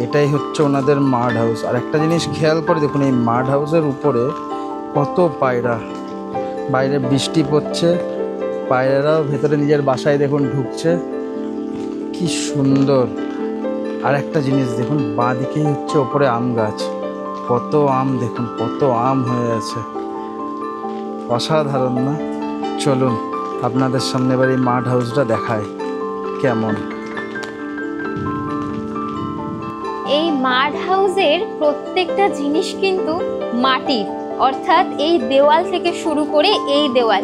S2: এটাই হচ্ছে ওনাদের মাড হাউস। আর একটা জিনিস খেয়াল করে দেখুন, এই মাড হাউসের উপরে কত পায়রা, বাইরে বৃষ্টি পড়ছে, পায়রারাও ভেতরে নিজের বাসায় দেখুন ঢুকছে, কি সুন্দর। আর একটা জিনিস দেখুন, বাঁ দিকেই হচ্ছে ওপরে আম গাছ, কত আম দেখুন, কত আম হয়ে আছে, অসাধারণ না? চলুন আপনাদের সামনে এবার এই মাড হাউসটা দেখায় কেমন।
S1: এই মাড হাউসের প্রত্যেকটা জিনিস কিন্তু মাটির, অর্থাৎ এই দেওয়াল থেকে শুরু করে এই দেওয়াল,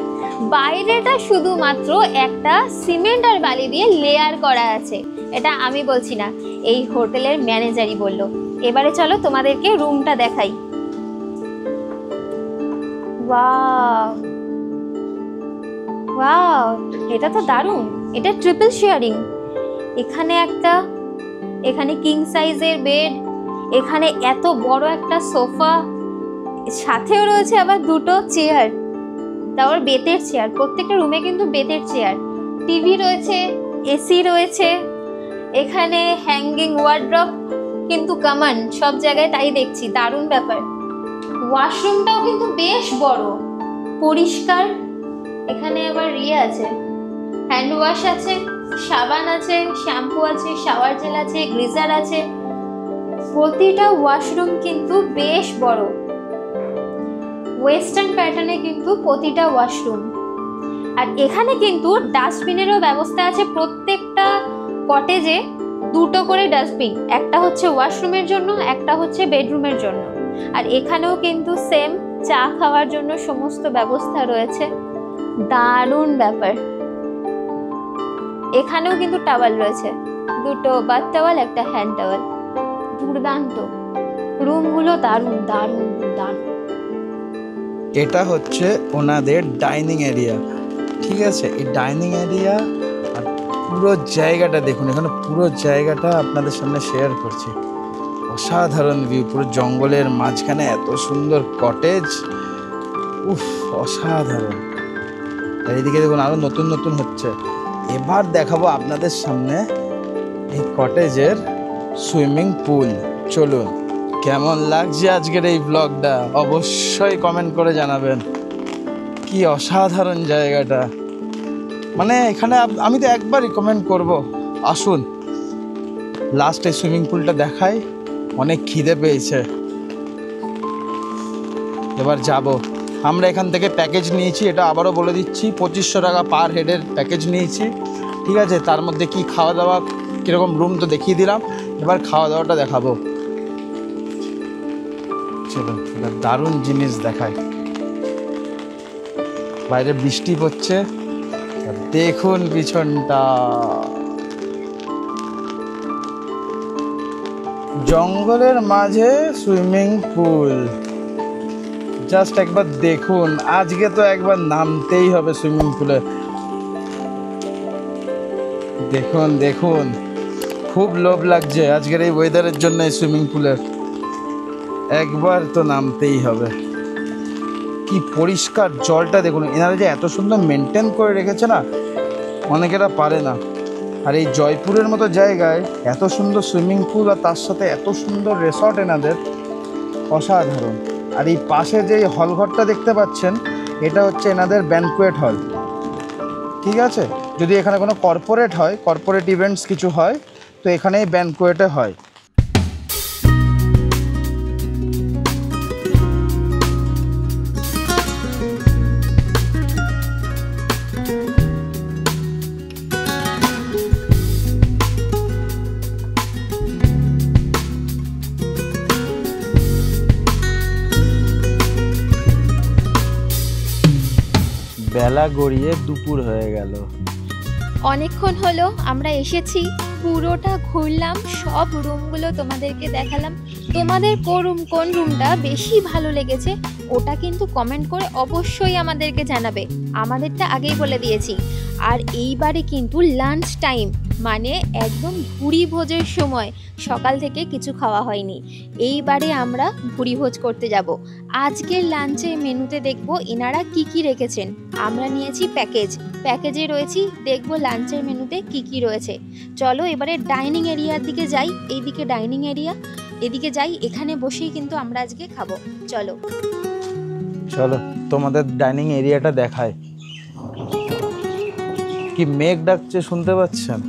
S1: বাইরেটা শুধুমাত্র একটা সিমেন্ট আর বালি দিয়ে লেয়ার করা আছে। এটা আমি বলছি না, এই হোটেলের ম্যানেজারই বলল। এবারে চলো তোমাদেরকে রুমটা দেখাই। ওয়াও ওয়াও, এটা তো দারুণ। এটা ট্রিপল শেয়ারিং। এখানে কিং সাইজের বেড, এখানে এত বড় একটা সোফা, সাথেও রয়েছে আবার দুটো চেয়ার, তারপর বেতের চেয়ার। প্রত্যেকটা রুমে কিন্তু বেতের চেয়ার, টিভি রয়েছে, এসি রয়েছে। এখানে হ্যাঙ্গিং ওয়ার্ড্রপ কিন্তু কমন সব জায়গায়, তাই দেখছি, দারুণ ব্যাপার। ওয়াশরুমটাও কিন্তু বেশ বড়, পরিষ্কার। এখানে আবার আছে, হ্যান্ড ওয়াশ আছে, সাবান আছে, শ্যাম্পু আছে, শাওয়ার জেল আছে, গ্রিজার আছে। প্রতিটা ওয়াশরুম কিন্তু বেশ বড়, ওয়েস্টার্ন প্যাটার্নে কিন্তু প্রতিটা ওয়াশরুম। আর এখানে কিন্তু ডাস্টবিনেরও ব্যবস্থা আছে। প্রত্যেকটা কটেজে দুটো করে ডাস্টবিন, একটা হচ্ছে ওয়াশরুমের জন্য, একটা হচ্ছে বেডরুমের জন্য। আর এখানেও কিন্তু সেম চা খাওয়ার জন্য সমস্ত ব্যবস্থা রয়েছে, দারুণ ব্যাপার। এখানেও কিন্তু টাওয়াল রয়েছে, দুটো বাথ টাওয়াল, একটা হ্যান্ড টাওয়াল, দুর্দান্ত। রুমগুলো দারুণ দারুণ দারুণ।
S2: এটা হচ্ছে ওনাদের ডাইনিং এরিয়া, ঠিক আছে? এই ডাইনিং এরিয়া আর পুরো জায়গাটা দেখুন, এখানে পুরো জায়গাটা আপনাদের সামনে শেয়ার করছি। অসাধারণ ভিউ, পুরো জঙ্গলের মাঝখানে এত সুন্দর কটেজ, উফ অসাধারণ। আর এদিকে দেখুন আরও নতুন নতুন হচ্ছে। এবার দেখাবো আপনাদের সামনে এই কটেজের সুইমিং পুল। চলুন, কেমন লাগছে আজকের এই ব্লগটা অবশ্যই কমেন্ট করে জানাবেন। কি অসাধারণ জায়গাটা, মানে এখানে আমি তো একবারই কমেন্ট করব, আসুন লাস্টে সুইমিং পুলটা দেখাই। অনেক খিদে পেয়েছে, এবার যাব। আমরা এখান থেকে প্যাকেজ নিয়েছি, এটা আবারও বলে দিচ্ছি, 2500 টাকা পার হেডের প্যাকেজ নিয়েছি, ঠিক আছে? তার মধ্যে কি খাওয়া দাওয়া, কীরকম রুম তো দেখিয়ে দিলাম। এবার খাওয়া দাওয়াটা দেখাবো। চলো এবার দারুণ জিনিস দেখায়। বাইরে বৃষ্টি পড়ছে, আর দেখুন পিছনটা, জঙ্গলের মাঝে সুইমিং পুল। জাস্ট একবার দেখুন, আজকে তো একবার নামতেই হবে সুইমিং পুলে। দেখুন দেখুন, খুব লোভ লাগছে আজকের এই ওয়েদারের জন্য এই সুইমিং পুলের। একবার তো নামতেই হবে। কি পরিষ্কার জলটা দেখুন, এনারা যে এত সুন্দর মেনটেন করে রেখেছে না, অনেকেরা পারে না। আর এই জয়পুরের মতো জায়গায় এত সুন্দর সুইমিং পুল আর তার সাথে এত সুন্দর রিসর্ট এনাদের, অসাধারণ। আর এই পাশে যে হলঘরটা দেখতে পাচ্ছেন, এটা হচ্ছে এনাদের ব্যানকুয়েট হল। ঠিক আছে, যদি এখানে কোনো কর্পোরেট হয়, কর্পোরেট ইভেন্টস কিছু হয়, তো এখানেই ব্যানকুয়েটে হয়। বেলা গড়িয়ে দুপুর হয়ে গেল।
S1: অনেকক্ষণ হলো আমরা এসেছি, পুরোটা ঘুরলাম, সব রুমগুলো তোমাদেরকে দেখালাম। তোমাদের কোন রুমটা বেশি ভালো লেগেছে ওটা কিন্তু কমেন্ট করে অবশ্যই আমাদেরকে জানাবে। আমাদেরটা আগেই বলে দিয়েছি। আর এইবারে কিন্তু লাঞ্চ টাইম, মানে একদম ভুরি ভোজের সময়, সকাল থেকে কিছু খাওয়া হয়নি। এইবারে আমরা ভুরি ভোজ করতে যাব। আজকের লাঞ্চের মেনুতে দেখব এনারা কি কি রেখেছেন। আমরা নিয়েছি প্যাকেজে রয়েছি, দেখব লাঞ্চের মেনুতে কি কি রয়েছে। চলো এবারে ডাইনিং এরিয়ার দিকে যাই। এইদিকে ডাইনিং এরিয়া, এদিকে যাই, এখানে বসেই কিন্তু আমরা আজকে খাবো। চলো
S2: চলো তোমাদের ডাইনিং এরিয়াটা দেখায়। কি মেঘ ডাকছে শুনতে পাচ্ছেন?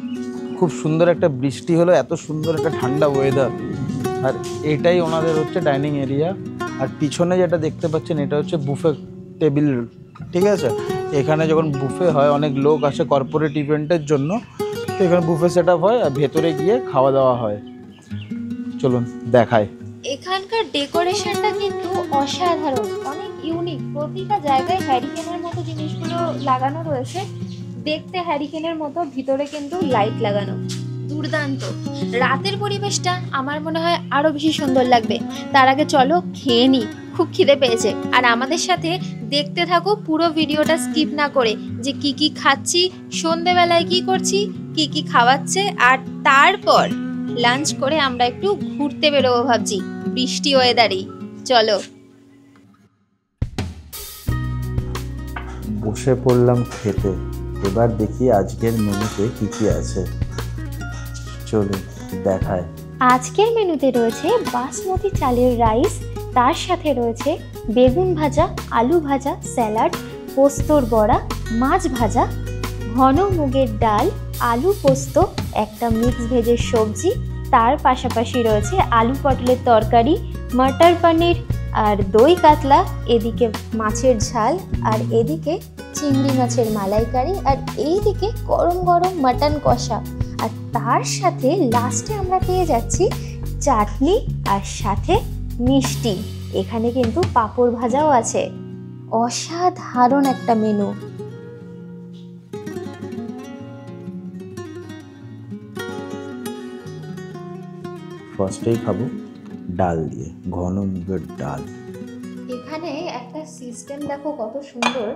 S2: খুব সুন্দর একটা বৃষ্টি হলো, এত সুন্দর একটা ঠান্ডা ওয়েদার। আর এটাই ওনাদের হচ্ছে ডাইনিং এরিয়া। আর পিছনে যেটা দেখতে পাচ্ছেন, এটা হচ্ছে বুফে টেবিল। ঠিক আছে, এখানে যখন বুফে হয়, অনেক লোক আসে কর্পোরেট ইভেন্টের জন্য, তো এখানে বুফে সেট আপ হয় আর ভেতরে গিয়ে খাওয়া দাওয়া হয়। চলুন দেখায়।
S1: এখানকার ডেকোরেশনটা কিন্তু অসাধারণ, অনেক ইউনিক। প্রতিটা জায়গায় হ্যারিকেনের মতো জিনিসগুলো লাগানো রয়েছে, দেখতে হ্যারিকেনের মতো, ভিতরে কিন্তু লাইট লাগানো, দুর্দান্ত। রাতের পরিবেশটা আমার মনে হয় আরো বেশি সুন্দর লাগবে। তার আগে চলো খেয়ে নিই, খুব খিদে পেয়েছে। আর আমাদের সাথে দেখতে থাকো পুরো ভিডিওটা স্কিপ না করে, যে কি কি খাচ্ছি, সন্ধেবেলায় কি করছি, কি কি খাওয়াচ্ছে। আর তারপর লাঞ্চ করে আমরা একটু ঘুরতে বেরোবো ভাবছি, বৃষ্টি ওয়েদারেই। চলো
S2: বসে পড়লাম খেতে। এবার দেখি আজকের মেনুতে কি কি আছে। চলুন দেখায়।
S1: আজকের মেনুতে রয়েছে বাসমতি চালের রাইস, তার সাথে রয়েছে বেগুন ভাজা, আলু ভাজা, স্যালাড, পোস্তর বড়া, মাছ ভাজা, ঘন মুগের ডাল, আলু পোস্ত, একটা মিক্স ভেজের সবজি, তার পাশাপাশি রয়েছে আলু পটলের তরকারি, মটর পনির আর দই কাতলা, এদিকে মাছের ঝাল, আর এদিকে চিংড়ি মাছের মালাইকারি, আর এইদিকে গরম গরম মাটন কষা। আর তার সাথে লাস্টে আমরা পেয়ে যাচ্ছি চাটনি আর সাথে মিষ্টি। এখানে কিন্তু পাঁপড় ভাজাও আছে। অসাধারণ একটা মেনু।
S2: ফার্স্টেই খাবো ডাল দিয়ে, ঘন মুগের ডাল।
S1: এখানে একটা সিস্টেম দেখো কত সুন্দর।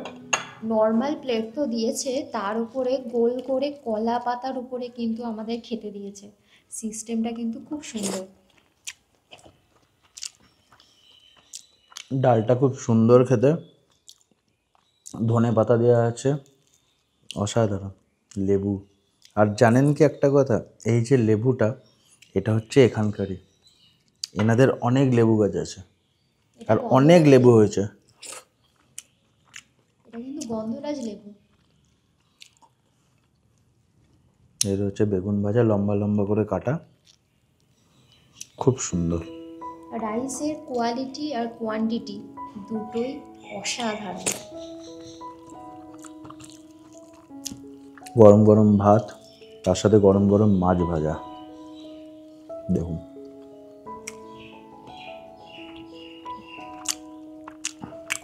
S1: নর্মাল প্লেট তো দিয়েছে, তার উপরে গোল করে কলা পাতার উপরে কিন্তু আমাদের খেতে দিয়েছে। সিস্টেমটা কিন্তু খুব সুন্দর।
S2: ডালটা খুব সুন্দর খেতে, ধনে পাতা দেওয়া আছে, অসাধারণ। লেবু, আর জানেন কি একটা কথা, এই যে লেবুটা, এটা হচ্ছে এখানকারই। এনাদের অনেক লেবু গাছ আছে আর অনেক লেবু হয়েছে।
S1: এটা কিন্তু গন্ধরাজ লেবু।
S2: এর হচ্ছে বেগুন ভাজা, লম্বা লম্বা করে কাটা, খুব সুন্দর।
S1: রাইসের কোয়ালিটি আর কোয়ান্টিটি দুটোই অসাধারণ।
S2: গরম গরম ভাত, তার সাথে গরম গরম মাছ ভাজা। দেখুন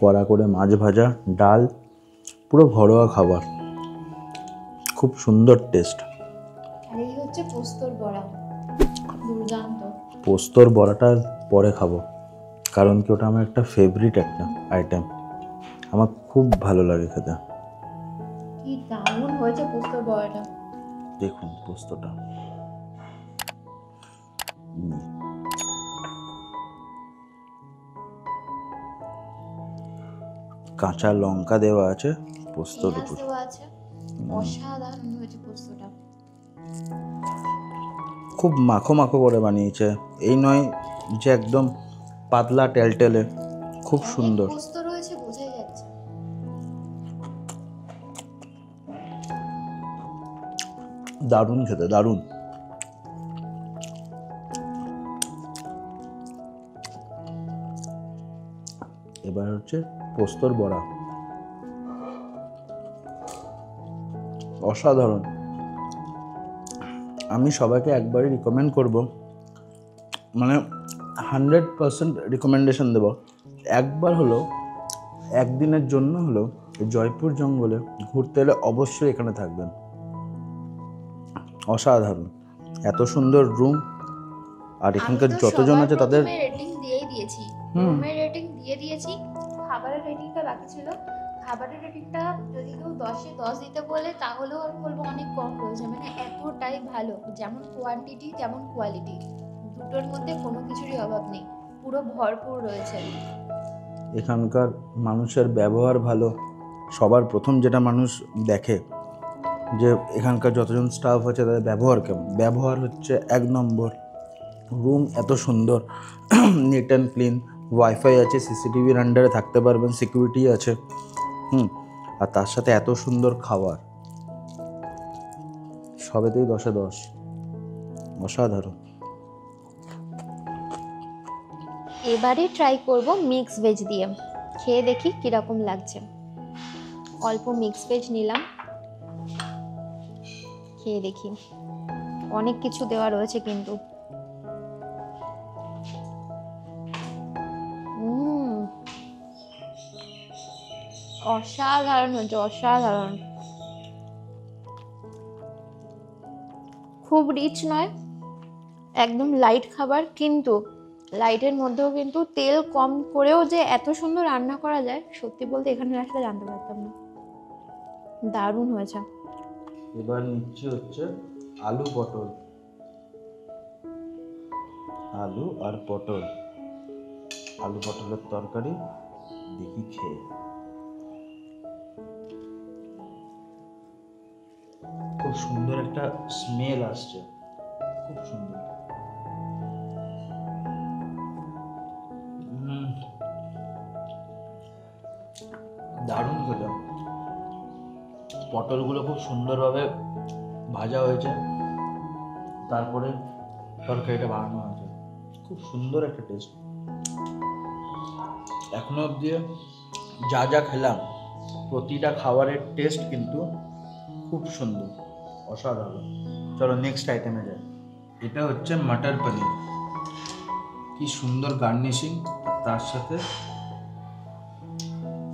S2: কড়া করে মাছ ভাজা, ডাল, পুরো ঘরোয়া খাবার, খুব সুন্দর টেস্ট।
S1: আর এই হচ্ছে পোস্তর বড়া, দুর্দান্ত।
S2: পোস্তর বড়াটা পরে খাবো, কারণ কি ওটা আমার একটা ফেভারিট একটা আইটেম, আমার খুব ভালো লাগে খেতে।
S1: কি দারুণ হয়েছে পোস্তর বড়াটা।
S2: দেখুন পোস্তটা, কাঁচা লঙ্কা দেওয়া আছে পোস্তর
S1: পেঁয়াজ
S2: উপর।
S1: দেওয়া আছে, অসাধারণ হয়েছে পোস্তটা।
S2: খুব মাখো মাখো করে বানিয়েছে, এই নয় যে একদম পাতলা টেলটেলে, খুব সুন্দর।
S1: অনেক পোস্ত রয়েছে, বোঝাই যাচ্ছে।
S2: দারুণ খেতে, দারুণ। এবার হচ্ছে পোস্তর বড়া, অসাধারণ। আমি সবাইকে একবারই রিকমেন্ড করব, মানে 100% রিকমেন্ডেশন দেব, একবার হলো, একদিনের জন্য হলো এই জয়পুর জঙ্গলে ঘুরতে এলে অবশ্যই এখানে থাকবেন। অসাধারণ, এত সুন্দর রুম, আর এখানকার যতজন আছে তাদের
S1: রেটিং দিয়েই দিয়েছি, রুমের রেটিং দিয়ে দিয়েছি। খাবারের রেটিংটা বাকি ছিল। খাবারের রেটিংটা যদি কেউ 10-এ 10 দিতে বলে তাহলেও আমি বলবো অনেক কম রয়েছে, মানে এতটাই ভালো, যেমন কোয়ান্টিটি তেমন কোয়ালিটি, দুটোর মধ্যে কোনো কিছুরই অভাব নেই, পুরো ভরপুর রয়েছে।
S2: এখানকার মানুষের ব্যবহার ভালো। সবার প্রথম যেটা মানুষ দেখে যে এখানকার যতজন স্টাফ আছে তাদের ব্যবহার কেমন, ব্যবহার হচ্ছে 1 নম্বর। রুম এত সুন্দর, নিট অ্যান্ড ক্লিন, ওয়াইফাই আছে, সিসিটিভির আন্ডারে থাকতে পারবেন, সিকিউরিটি আছে, আর তার সাথে এত সুন্দর খাবার, সবেতেই 10-এ 10, অসাধারণ।
S1: এবারে ট্রাই করব মিক্স ভেজ দিয়ে, খেয়ে দেখি কিরকম লাগছে। অল্প মিক্স ভেজ নিলাম, খেয়ে দেখি। অনেক কিছু দেওয়া রয়েছে কিন্তু। অসাধারণ হয়েছে, অসাধারণ। খুব রিচ নয়, একদম লাইট খাবার, কিন্তু লাইটের মধ্যেও কিন্তু তেল কম করেও যে এত সুন্দর রান্না করা যায়, সত্যি বলতে এখানে আসলে জানতে পারতাম না। দারুণ হয়েছে।
S2: এবার নিচ্ছি হচ্ছে আলু পটল, আলু আর পটল, আলু পটলের তরকারি, দেখি খেয়ে। খুব সুন্দর একটা স্মেল আসছে, খুব সুন্দর। দারুণ খেতে। পটলগুলো খুব সুন্দরভাবে ভাজা হয়েছে, তারপরে তরকারিটা বানানো হয়েছে, খুব সুন্দর একটা টেস্ট। এখনো অবধি যা যা খেলাম প্রতিটা খাবারের টেস্ট কিন্তু খুব সুন্দর, অসাধারণ। চলো নেক্সট আইটেমে যাই। এটা হচ্ছে মটর পনির, কি সুন্দর গার্নিশিং, তার সাথে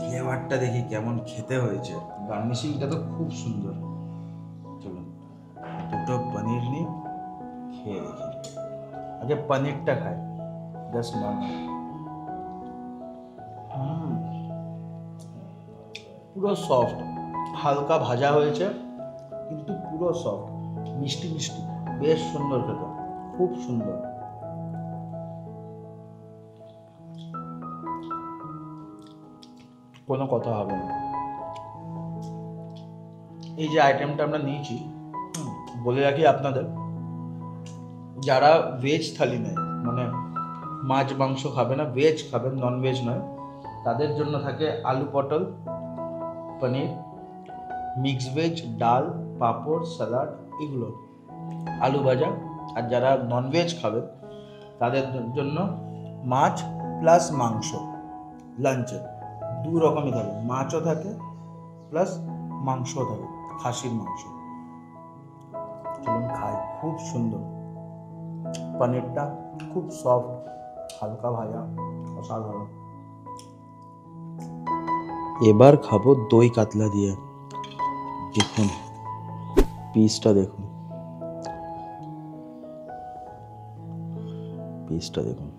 S2: ফ্লেভারটা দেখি কেমন খেতে হয়েছে, গার্নিশিংটা তো খুব সুন্দর। চলো দুটো পনির নিই, খেয়ে দেখি। আগে পনিরটা খাই, জাস্ট নর্মাল। পুরো সফট, হালকা ভাজা হয়েছে কিন্তু পুরো সফট, মিষ্টি মিষ্টি, বেশ সুন্দর খেতে, খুব সুন্দর। কোনো কথা হবে না। এই যে আইটেমটা আমরা নিয়েছি, বলে রাখি আপনাদের, যারা ভেজ থালি নেয়, মানে মাছ মাংস খাবে না, ভেজ খাবেন, নন ভেজ নয়, তাদের জন্য থাকে আলু পটল পনির, মিক্স ভেজ, ডাল, পাঁপড়, স্যালাড, এগুলো, আলু ভাজা। আর যারা নন ভেজ খাবে তাদের জন্য মাছ প্লাস মাংস, লাঞ্চে 2 রকমই থাকে, মাছও থাকে প্লাস মাংসও থাকে, খাসির মাংস। চলুন খাই, খুব সুন্দর। পনিরটা খুব সফট, হালকা ভাজা, অসাধারণ। এবার খাবো দই কাতলা দিয়ে। দেখুন পিসটা, দেখুন পিসটা, দেখুন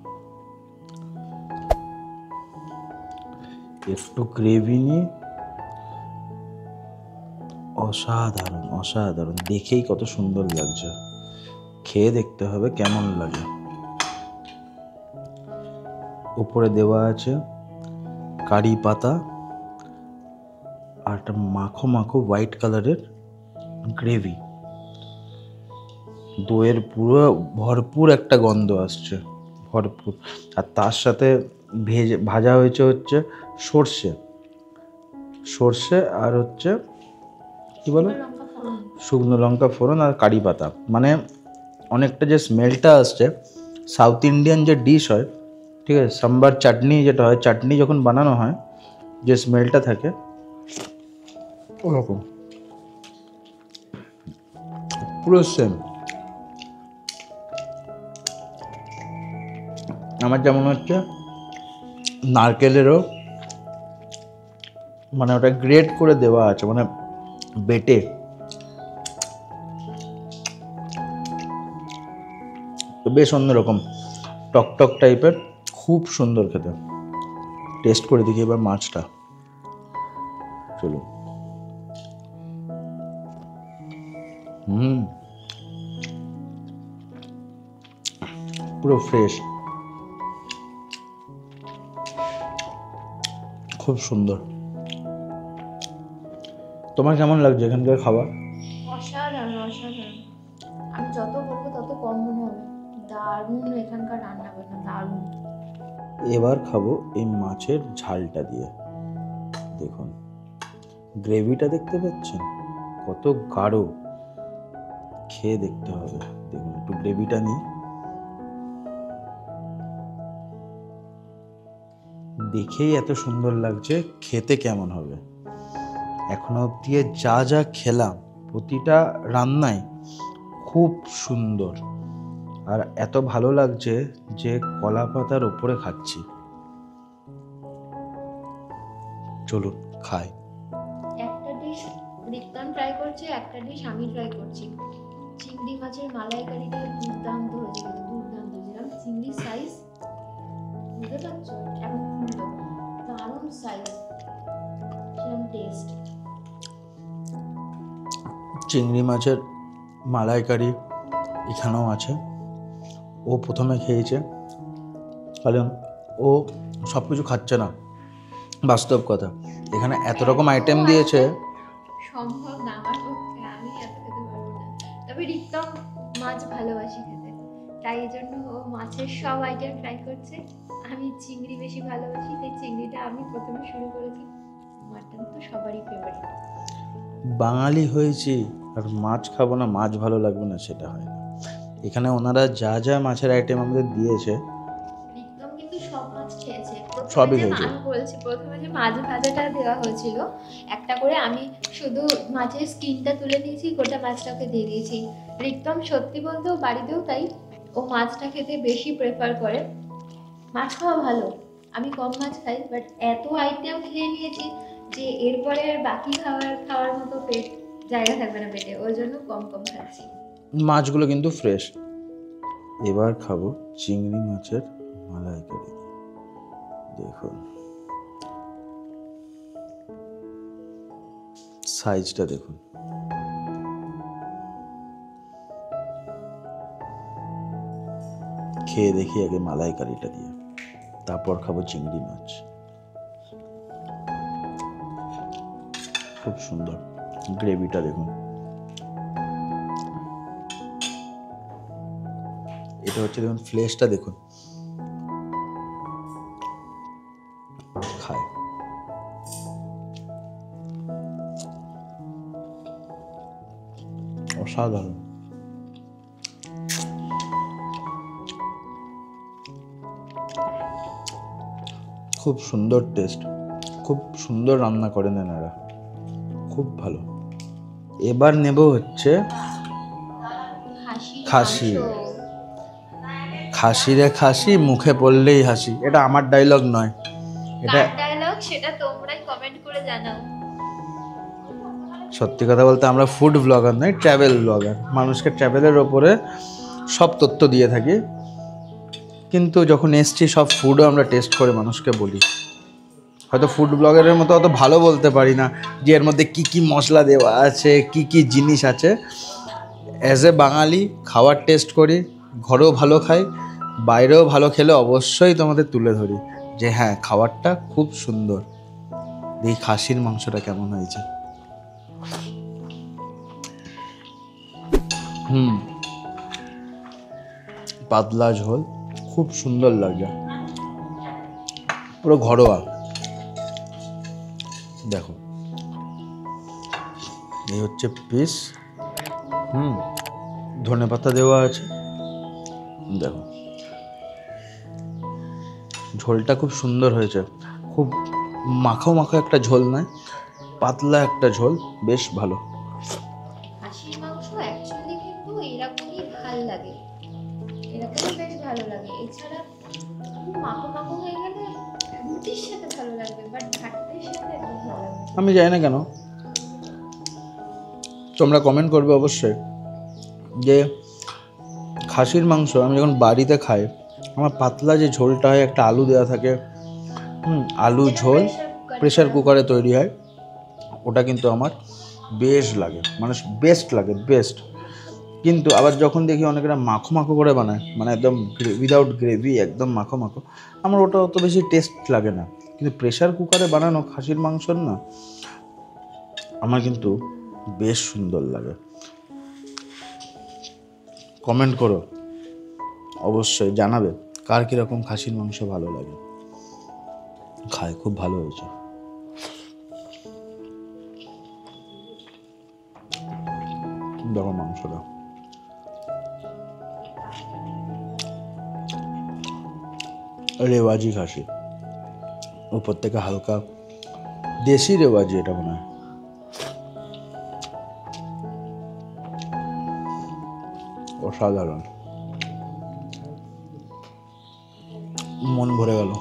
S2: একটু গ্রেভি নিয়ে, অসাধারণ অসাধারণ, দেখেই কত সুন্দর লাগছে। খেয়ে দেখতে হবে কেমন লাগে। উপরে দেওয়া আছে কারি পাতা আর একটা মাখো মাখো হোয়াইট কালারের গ্রেভি। দইয়ের পুরো ভরপুর একটা গন্ধ আসছে, ভরপুর। আর তার সাথে ভাজা হয়েছে হচ্ছে সর্ষে, সর্ষে আর হচ্ছে কি বলে, শুকনো লঙ্কা ফোড়ন আর কারি পাতা। মানে অনেকটা যে স্মেলটা আসছে, সাউথ ইন্ডিয়ান যে ডিশ হয়, ঠিক আছে, সাম্বার চাটনি যেটা হয়, চাটনি যখন বানানো হয় যে স্মেলটা থাকে ওরকম পুরো সেম। আমার যেমন হচ্ছে নারকেলেরও, মানে ওটা গ্রেট করে দেওয়া আছে, মানে বেটে। বেশ অন্যরকম টক টক টাইপের, খুব সুন্দর খেতে। টেস্ট করে দেখি এবার মাছটা, চলুন। পুরো ফ্রেশ, খুব সুন্দর। তোমার কেমন লাগছে এখানকার খাবার?
S1: অসাধারণ অসাধারণ, আমি যত বলবো তত কম মনে হবে। দারুণ এখানকার রান্না বান্না, দারুণ।
S2: এবার খাবো এই মাছের ঝালটা দিয়ে। দেখুন গ্রেভিটা দেখতে পাচ্ছেন কত গাঢ়, খেয়ে দেখতে হবে। দেখুন একটু গ্রেভিটা নিই, দেখেই এত সুন্দর লাগছে, খেতে কেমন হবে। এখনো অব্দি যা যা খেলাম প্রতিটা রান্নায় খুব সুন্দর, আর এত ভালো লাগছে যে কলা পাতার ওপরে খাচ্ছি। চলুন খাই।
S1: একটা ডিশ রিক্তান ট্রাই করছে, একটা ডিশ আমি ট্রাই করছি। চিংড়ি মাছের মালাইকারিটা দুর্দান্ত হয়েছে, কিন্তু দুর্দান্ত। যেরকম চিংড়ির সাইজ, বুঝতে পারছো, এমন ফুললো, দারুণ সাইজ, সেরকম টেস্ট।
S2: চিংড়ি মাছের মালাইকারি এখানেও আছে। ও প্রথমে খেয়েছে, কারণ ও সব কিছু খাচ্ছে না, বাস্তব কথা। এখানে এত রকম আইটেম দিয়েছে,
S1: সম্ভব না আমার পক্ষে, আমি এত খেতে পারবো না। তবে রিক্তম মাছ ভালোবাসি খেতে, তাই জন্য ও মাছের সব আইটেম ট্রাই করছে। আমি চিংড়ি বেশি ভালোবাসি, তাই চিংড়িটা আমি প্রথমে শুরু করেছি। মাটন তো সবারই ফেভারিট।
S2: বাঙালি হয়েছি আর মাছ খাবো না, মাছ ভালো লাগবে না, সেটা হয় না। এখানে ওনারা যা যা মাছের আইটেম আমাদের দিয়েছে,
S1: রিক্তম কিন্তু সব মাছ খেয়েছে।
S2: সবই খেয়েছে।
S1: আমি বলছি, প্রথমে যে মাছ ভাজাটা দেওয়া হয়েছিল একটা করে, আমি শুধু মাছের স্কিনটা তুলে নিয়েছি, গোটা মাছটাকে দিয়ে দিয়েছি। রিক্তম সত্যি বলতেও বাড়িতেও তাই, ও মাছটা খেতে বেশি প্রেফার করে। মাছ খাওয়া ভালো, আমি কম মাছ খাই, বাট এত আইটেম খেয়ে নিয়েছি যে এরপরে আর বাকি খাওয়ার মতো জায়গা থাকবে না পেটে, ওই জন্য কম কম খাচ্ছি।
S2: মাছগুলো কিন্তু ফ্রেশ। এবার খাবো চিংড়ি মাছের মালাইকারি। দেখুন সাইজটা, দেখুন খেয়ে দেখি আগে মালাইকারিটা দিয়ে, তারপর খাবো চিংড়ি মাছ। খুব সুন্দর গ্রেভিটা, দেখুন। এটা হচ্ছে, দেখুন ফ্লেশটা দেখুন, খায়। অসাধারণ। খুব সুন্দর টেস্ট, খুব সুন্দর রান্না করেন এনারা, খুব ভালো। এবার নেব হচ্ছে খাসি। খাসি রে খাসি, মুখে পড়লেই হাসি। এটা আমার ডায়লগ নয়, এটা
S1: ডায়লগ সেটা তোমরাই কমেন্ট করে জানাও।
S2: সত্যি কথা বলতে আমরা ফুড ব্লগার নয়, ট্রাভেল ব্লগার। মানুষকে ট্রাভেলের ওপরে সব তথ্য দিয়ে থাকি, কিন্তু যখন এসছি সব ফুডও আমরা টেস্ট করে মানুষকে বলি। হয়তো ফুড ব্লগারের মতো অত ভালো বলতে পারি না যে এর মধ্যে কি কি মশলা দেওয়া আছে, কি কি জিনিস আছে। অ্যাজ এ বাঙালি খাবার টেস্ট করি, ঘরেও ভালো খাই, বাইরেও ভালো খেলে অবশ্যই তোমাদের তুলে ধরি যে হ্যাঁ খাবারটা খুব সুন্দর। এই খাসির মাংসটা কেমন হয়েছে। পাতলা ঝোল, খুব সুন্দর লাগে, পুরো ঘরোয়া। দেখো এই হচ্ছে পিস, ধনেপাতা দেওয়া আছে। দেখো ঝোলটা খুব সুন্দর হয়েছে, খুব মাখো মাখো একটা ঝোল নয়, পাতলা একটা ঝোল, বেশ ভালো।
S1: খাসির মাংস অ্যাকচুয়ালি কিন্তু এরকমই ভালো লাগে, এরকমই বেশ ভালো লাগে। এছাড়া মাখো মাখো হয়ে গেলে রুটির সাথে ভালো লাগবে, বাট ভাতের সাথে একদম ভালো লাগবে।
S2: আমি জানি না কেন, তোমরা কমেন্ট করবে অবশ্যই যে খাসির মাংস আমি যখন বাড়িতে খাই, আমার পাতলা যে ঝোলটা হয়, একটা আলু দেওয়া থাকে, আলু ঝোল প্রেশার কুকারে তৈরি হয়, ওটা কিন্তু আমার বেশ লাগে, মানে বেস্ট লাগে, বেস্ট। কিন্তু আবার যখন দেখি অনেকেরা মাখো মাখো করে বানায়, মানে একদম উইদাউট গ্রেভি, একদম মাখো মাখো, আমার ওটা অত বেশি টেস্ট লাগে না। কিন্তু প্রেশার কুকারে বানানো খাসির মাংসর না আমার কিন্তু বেশ সুন্দর লাগে। কমেন্ট করো, অবশ্যই জানাবে কার কীরকম খাসির মাংস ভালো লাগে। খায় খুব ভালো হয়েছে। দেখো মাংসটা রেওয়াজি খাসি, উপর থেকে হালকা দেশি রেওয়াজি, এটা মনে হয়। অসাধারণ, মন ভরে গেল।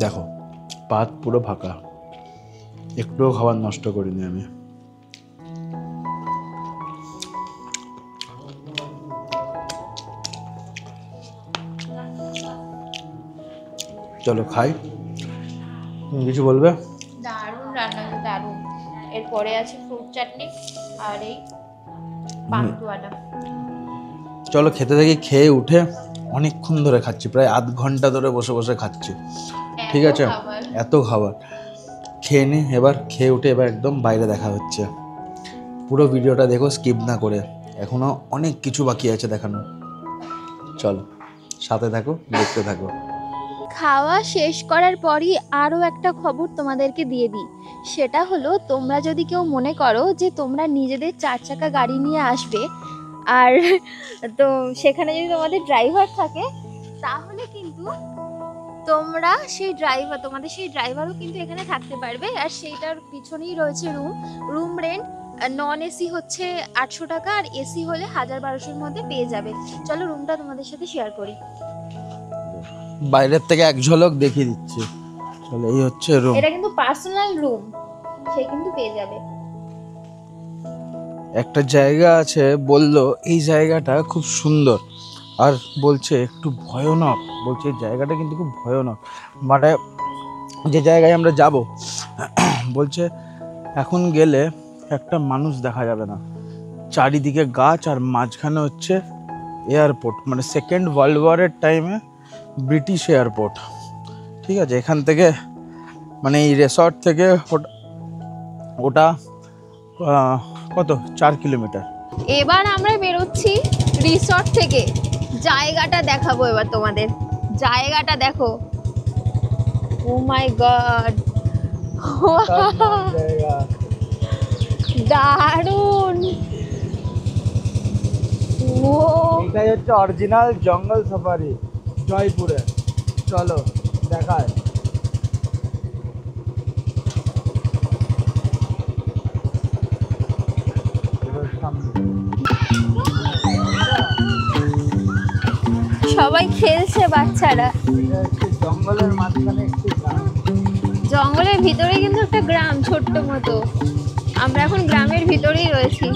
S2: দেখো পাত পুরো ফাঁকা, একটুও খাবার নষ্ট করিনি আমি। চলো খাই। তুমি কিছু বলবে?
S1: দারুণ রান্না, দারুণ। এরপরে আছে ফ্রুট চাটনি আর এই পান্তুয়াটা।
S2: চলো খেতে থাকি। খেয়ে উঠে অনেকক্ষণ ধরে খাচ্ছি, প্রায় আধ ঘন্টা ধরে বসে বসে খাচ্ছি, ঠিক আছে? এত খাবার খেয়ে নি, এবার খেয়ে উঠে এবার একদম বাইরে দেখা হচ্ছে। পুরো ভিডিওটা দেখো স্কিপ না করে, এখনো অনেক কিছু বাকি আছে দেখানো। চলো সাথে থাকো, দেখতে থাকো।
S1: খাওয়া শেষ করার পরই আরও একটা খবর তোমাদেরকে দিয়ে দিই। সেটা হলো, তোমরা যদি কেউ মনে করো যে তোমরা নিজেদের 4 চাকা গাড়ি নিয়ে আসবে, আর তো সেখানে যদি তোমাদের ড্রাইভার থাকে, তাহলে কিন্তু তোমাদের সেই ড্রাইভারও কিন্তু এখানে থাকতে পারবে। আর সেইটার পিছনেই রয়েছে রুম রেন্ট। নন এসি হচ্ছে 800 টাকা, আর এসি হলে 1000-1200-এর মধ্যে পেয়ে যাবে। চলো রুমটা তোমাদের সাথে শেয়ার করি।
S2: বাইরের থেকে এক ঝলক দেখিয়ে দিচ্ছি। চলো এই হচ্ছে রুম।
S1: এটা কিন্তু পার্সোনাল রুম, সে কিন্তু পেয়ে যাবে।
S2: একটা জায়গা আছে, বললো এই জায়গাটা খুব সুন্দর, আর বলছে একটু ভয়ানক। বলছে এই জায়গাটা কিন্তু খুব ভয়ানক, মানে যে জায়গায় আমরা যাব, বলছে এখন গেলে একটা মানুষ দেখা যাবে না, চারিদিকে গাছ, আর মাঝখানে হচ্ছে এয়ারপোর্ট, মানে সেকেন্ড ওয়ার্ল্ড ওয়ারের টাইমে ব্রিটিশ এয়ারপোর্ট, ঠিক আছে? এখান থেকে মানে এই রিসর্ট থেকে ওটা কত 4 কিলোমিটার।
S1: এবার আমরা বেরোচ্ছি রিসর্ট থেকে। জায়গাটা দেখাবো এবার তোমাদের, জায়গাটা দেখো। ও মাই গড, দারুণ। ও
S2: এটাই হচ্ছে অরিজিনাল জঙ্গল সাফারি জয়পুরে। চলো দেখায়। সামনে
S1: সবাই খেলছে বাচ্চারা।
S2: জঙ্গলের মাঝখানে একটি গ্রাম।
S1: জঙ্গলের ভিতরে কিন্তু একটা গ্রাম ছোট্ট মতো। আমরা এখন গ্রামের ভিতরেই রয়েছি।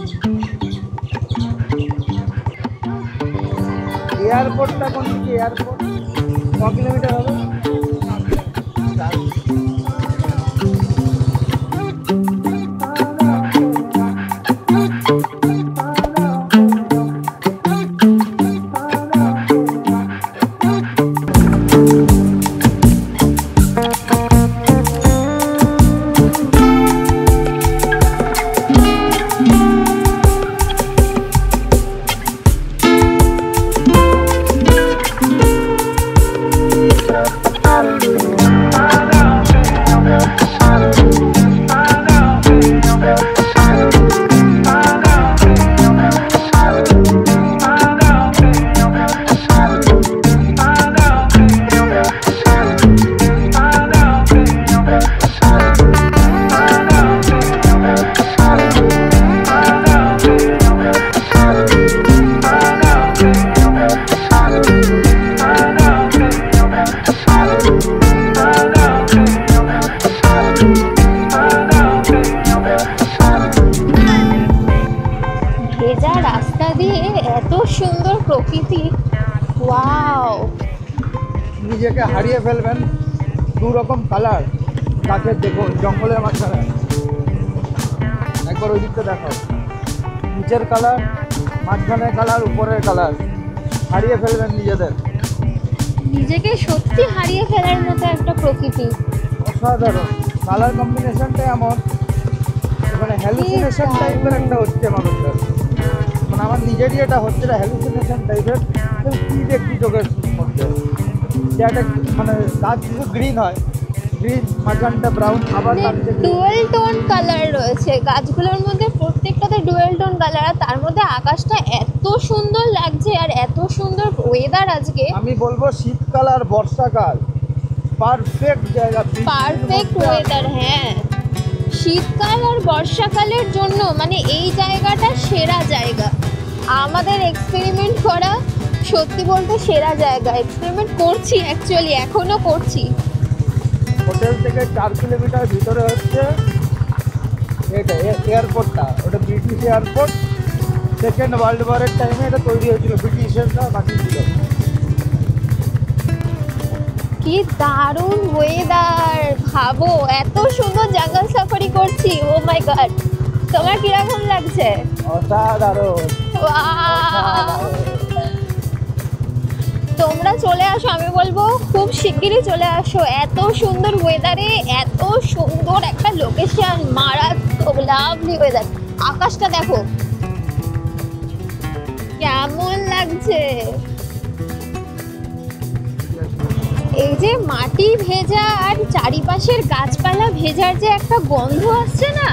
S2: এয়ারপোর্টটা কোন দিকে? এয়ারপোর্ট ক কিলোমিটার হবে?
S1: ভেজা রাস্তা দিয়ে এত সুন্দর প্রকৃতি, ওয়াও।
S2: নিজেকে হারিয়ে ফেলবেন। দু রকম কালার গাছের, দেখো জঙ্গলের মাঝখানে। একবার ওই দিকটা দেখাও, নিচের কালার, মাঝখানের কালার, উপরের কালার। হারিয়ে ফেলবেন নিজেদের।
S1: নিজেকে সত্যি হারিয়ে ফেলার মতো একটা প্রকৃতি।
S2: অসাধারণ কালার কম্বিনেশনটা এমন, মানে হ্যালুসিনেশন টাইপের একটা হচ্ছে মানুষের। মানে আমার নিজেরই এটা হচ্ছে, এটা হ্যালুসিনেশন টাইপের। কি দেখছি চোখের মধ্যে, যে একটা মানে গাছ কিছু গ্রিন হয়, গ্রিন মাঝখানটা ব্রাউন, আবার তার নিচে green।
S1: ডুয়েল টোন কালার রয়েছে গাছগুলোর মধ্যে, প্রত্যেকটাতে ডুয়েল টোন কালার। আর তার মধ্যে আকাশটা এত সুন্দর লাগছে, আর এত সুন্দর ওয়েদার আজকে।
S2: আমি বলবো শীতকাল আর বর্ষাকাল পারফেক্ট জায়গা,
S1: পারফেক্ট ওয়েদার। হ্যাঁ, শীতকাল আর বর্ষাকালের জন্য মানে এই জায়গাটা সেরা জায়গা। আমাদের এক্সপেরিমেন্ট করা সত্যি বলতে সেরা জায়গা। এক্সপেরিমেন্ট করছি অ্যাকচুয়ালি, এখনো করছি।
S2: হোটেল থেকে 4 কিলোমিটার ভিতরে হচ্ছে এটা এয়ারপোর্টটা। ওটা ব্রিটিশ এয়ারপোর্ট। সেকেন্ড ওয়ার্ল্ড ওয়ারের টাইমে এটা তৈরি হয়েছিল, ব্রিটিশরা বানিয়েছিল।
S1: কি দারুণ ওয়েদার, ভাবো এত সুন্দর জঙ্গল সাফারি করছি। ও মাই গড, তোমার কিরকম লাগছে?
S2: অসাধারণ।
S1: Wow! তোমরা চলে আসো, আমি বলবো খুব শিগগিরই চলে আসো। এত সুন্দর ওয়েদারে এত সুন্দর একটা লোকেশন, মারাত্মক লাভলি ওয়েদার। আকাশটা দেখো কেমন লাগছে। এই যে মাটি ভেজা আর চারিপাশের গাছপালা ভেজার যে একটা গন্ধ আসছে না,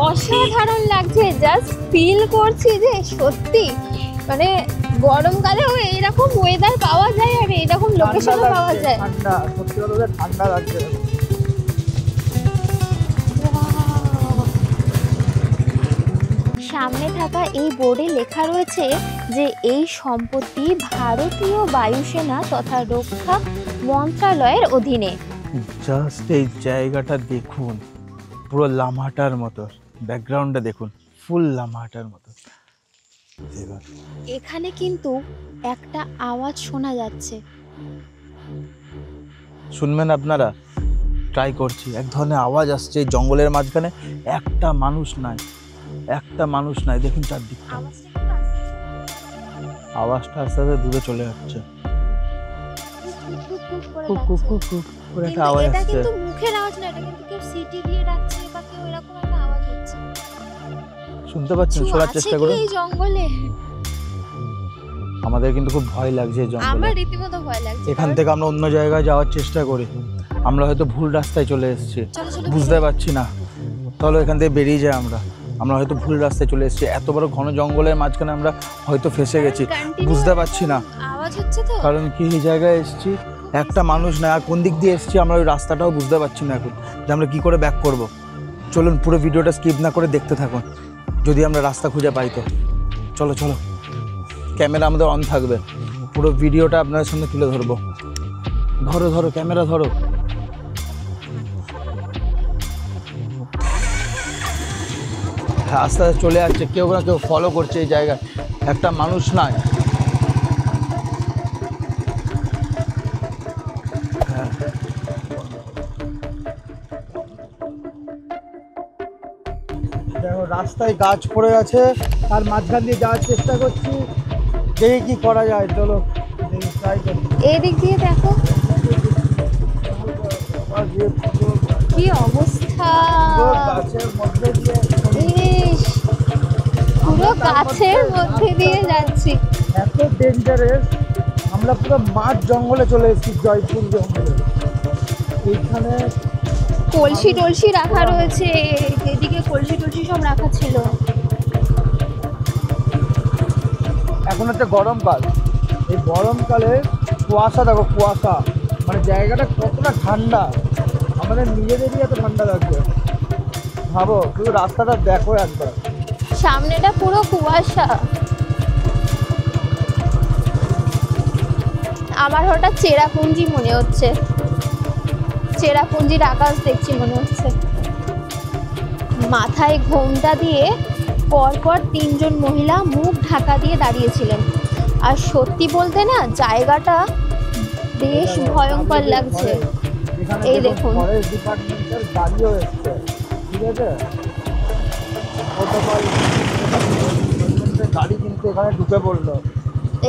S1: অসাধারণ লাগছে। জাস্ট ফিল করছি যে সত্যি মানে গরমকালেও এইরকম ওয়েদার পাওয়া যায় আর এইরকম লোকেশনও পাওয়া যায়।
S2: ঠান্ডা, সত্যি কথা ঠান্ডা লাগছে।
S1: সামনে থাকা এই বোর্ডে লেখা রয়েছে যে এই সম্পত্তি ভারতীয় বায়ুসেনা তথা রক্ষা মন্ত্রণালয়ের অধীনে।
S2: জাস্ট এই জায়গাটা দেখুন, পুরো লামাটার মতো। ব্যাকগ্রাউন্ডটা দেখুন, ফুল লামাটার মতো।
S1: এখানে কিন্তু একটা আওয়াজ শোনা যাচ্ছে,
S2: শুনবেন আপনারা? ট্রাই করছি। এক ধরনের আওয়াজ আসছে জঙ্গলের মাঝখানে। একটা মানুষ নাই, একটা মানুষ নাই। দেখুন চারদিকটা, আওয়াজটা আস্তে আস্তে দূরে চলে যাচ্ছে। একটা আওয়াজ
S1: এটা
S2: আসছে।
S1: কিন্তু মুখের আওয়াজ না, এটা কিন্তু কেউ সিটি দিয়ে ডাকছে বা কেউ এরকম একটা আওয়াজ হচ্ছে।
S2: শুনতে পাচ্ছেন? শোনার চেষ্টা করুন।
S1: এই জঙ্গলে
S2: আমাদের কিন্তু খুব ভয় লাগছে এই জঙ্গলে।
S1: আমার রীতিমতো ভয় লাগছে।
S2: এখান থেকে আমরা অন্য জায়গায় যাওয়ার চেষ্টা করি, আমরা হয়তো ভুল রাস্তায় চলে এসেছি, বুঝতে পারছি না। তাহলে এখান থেকে বেরিয়ে যাই আমরা হয়তো ভুল রাস্তায় চলে এসেছি। এত বড় ঘন জঙ্গলের মাঝখানে আমরা হয়তো ফেসে গেছি, বুঝতে পারছি না।
S1: আওয়াজ হচ্ছে তো,
S2: কারণ কি এই জায়গায় এসেছি, একটা মানুষ না, আর কোন দিক দিয়ে এসেছি আমরা ওই রাস্তাটাও বুঝতে পারছি না এখন, যে আমরা কি করে ব্যাক করব। চলুন পুরো ভিডিওটা স্কিপ না করে দেখতে থাকুন, যদি আমরা রাস্তা খুঁজে পাই তো। চলো চলো, ক্যামেরা আমাদের অন থাকবে। পুরো ভিডিওটা আপনাদের সামনে তুলে ধরবো। ধরো ধরো, ক্যামেরা ধরো। হ্যাঁ, আস্তে আস্তে চলে যাচ্ছে, কেউ না কেউ ফলো করছে এই জায়গায়, একটা মানুষ নাই। হ্যাঁ, দেখো রাস্তায় গাছ পড়ে আছে, আর মাঝখান দিয়ে যাওয়ার চেষ্টা করছি, দেখি কি করা যায়। চলো ট্রাই করি।
S1: এই দিক দিয়ে দেখো কি অবস্থা,
S2: গাছের মধ্যে দিয়ে
S1: ইস, পুরো গাছের মধ্যে দিয়ে যাচ্ছি।
S2: এত ডেঞ্জারাস। আমরা পুরো মাঠ জঙ্গলে চলে এসেছি, জয়পুর জঙ্গলে। এইখানে
S1: কলসি টলসি রাখা রয়েছে, এদিকে কলসি টলসি সব রাখা ছিল।
S2: এখন হচ্ছে গরমকাল, এই গরমকালে কুয়াশা দেখো, কুয়াশা, মানে জায়গাটা কতটা ঠান্ডা, আমাদের নিজেদেরই এত ঠান্ডা লাগছে। ভাবো, শুধু রাস্তাটা দেখো একবার,
S1: সামনেটা পুরো কুয়াশা। আমার হঠাৎ চেরাপুঞ্জি মনে হচ্ছে, চেরাপুঞ্জির আকাশ দেখছি মনে হচ্ছে। মাথায় ঘোমটা দিয়ে পরপর 3 জন মহিলা মুখ ঢাকা দিয়ে দাঁড়িয়েছিলেন। আর সত্যি বলতে না, জায়গাটা বেশ ভয়ঙ্কর লাগছে।
S2: এখানে
S1: এই দেখুন।
S2: ফরেস্ট ডিপার্টমেন্টের গাড়িও এসছে, ঠিক আছে, গাড়ি কিন্তু এখানে ঢুকে পড়লো।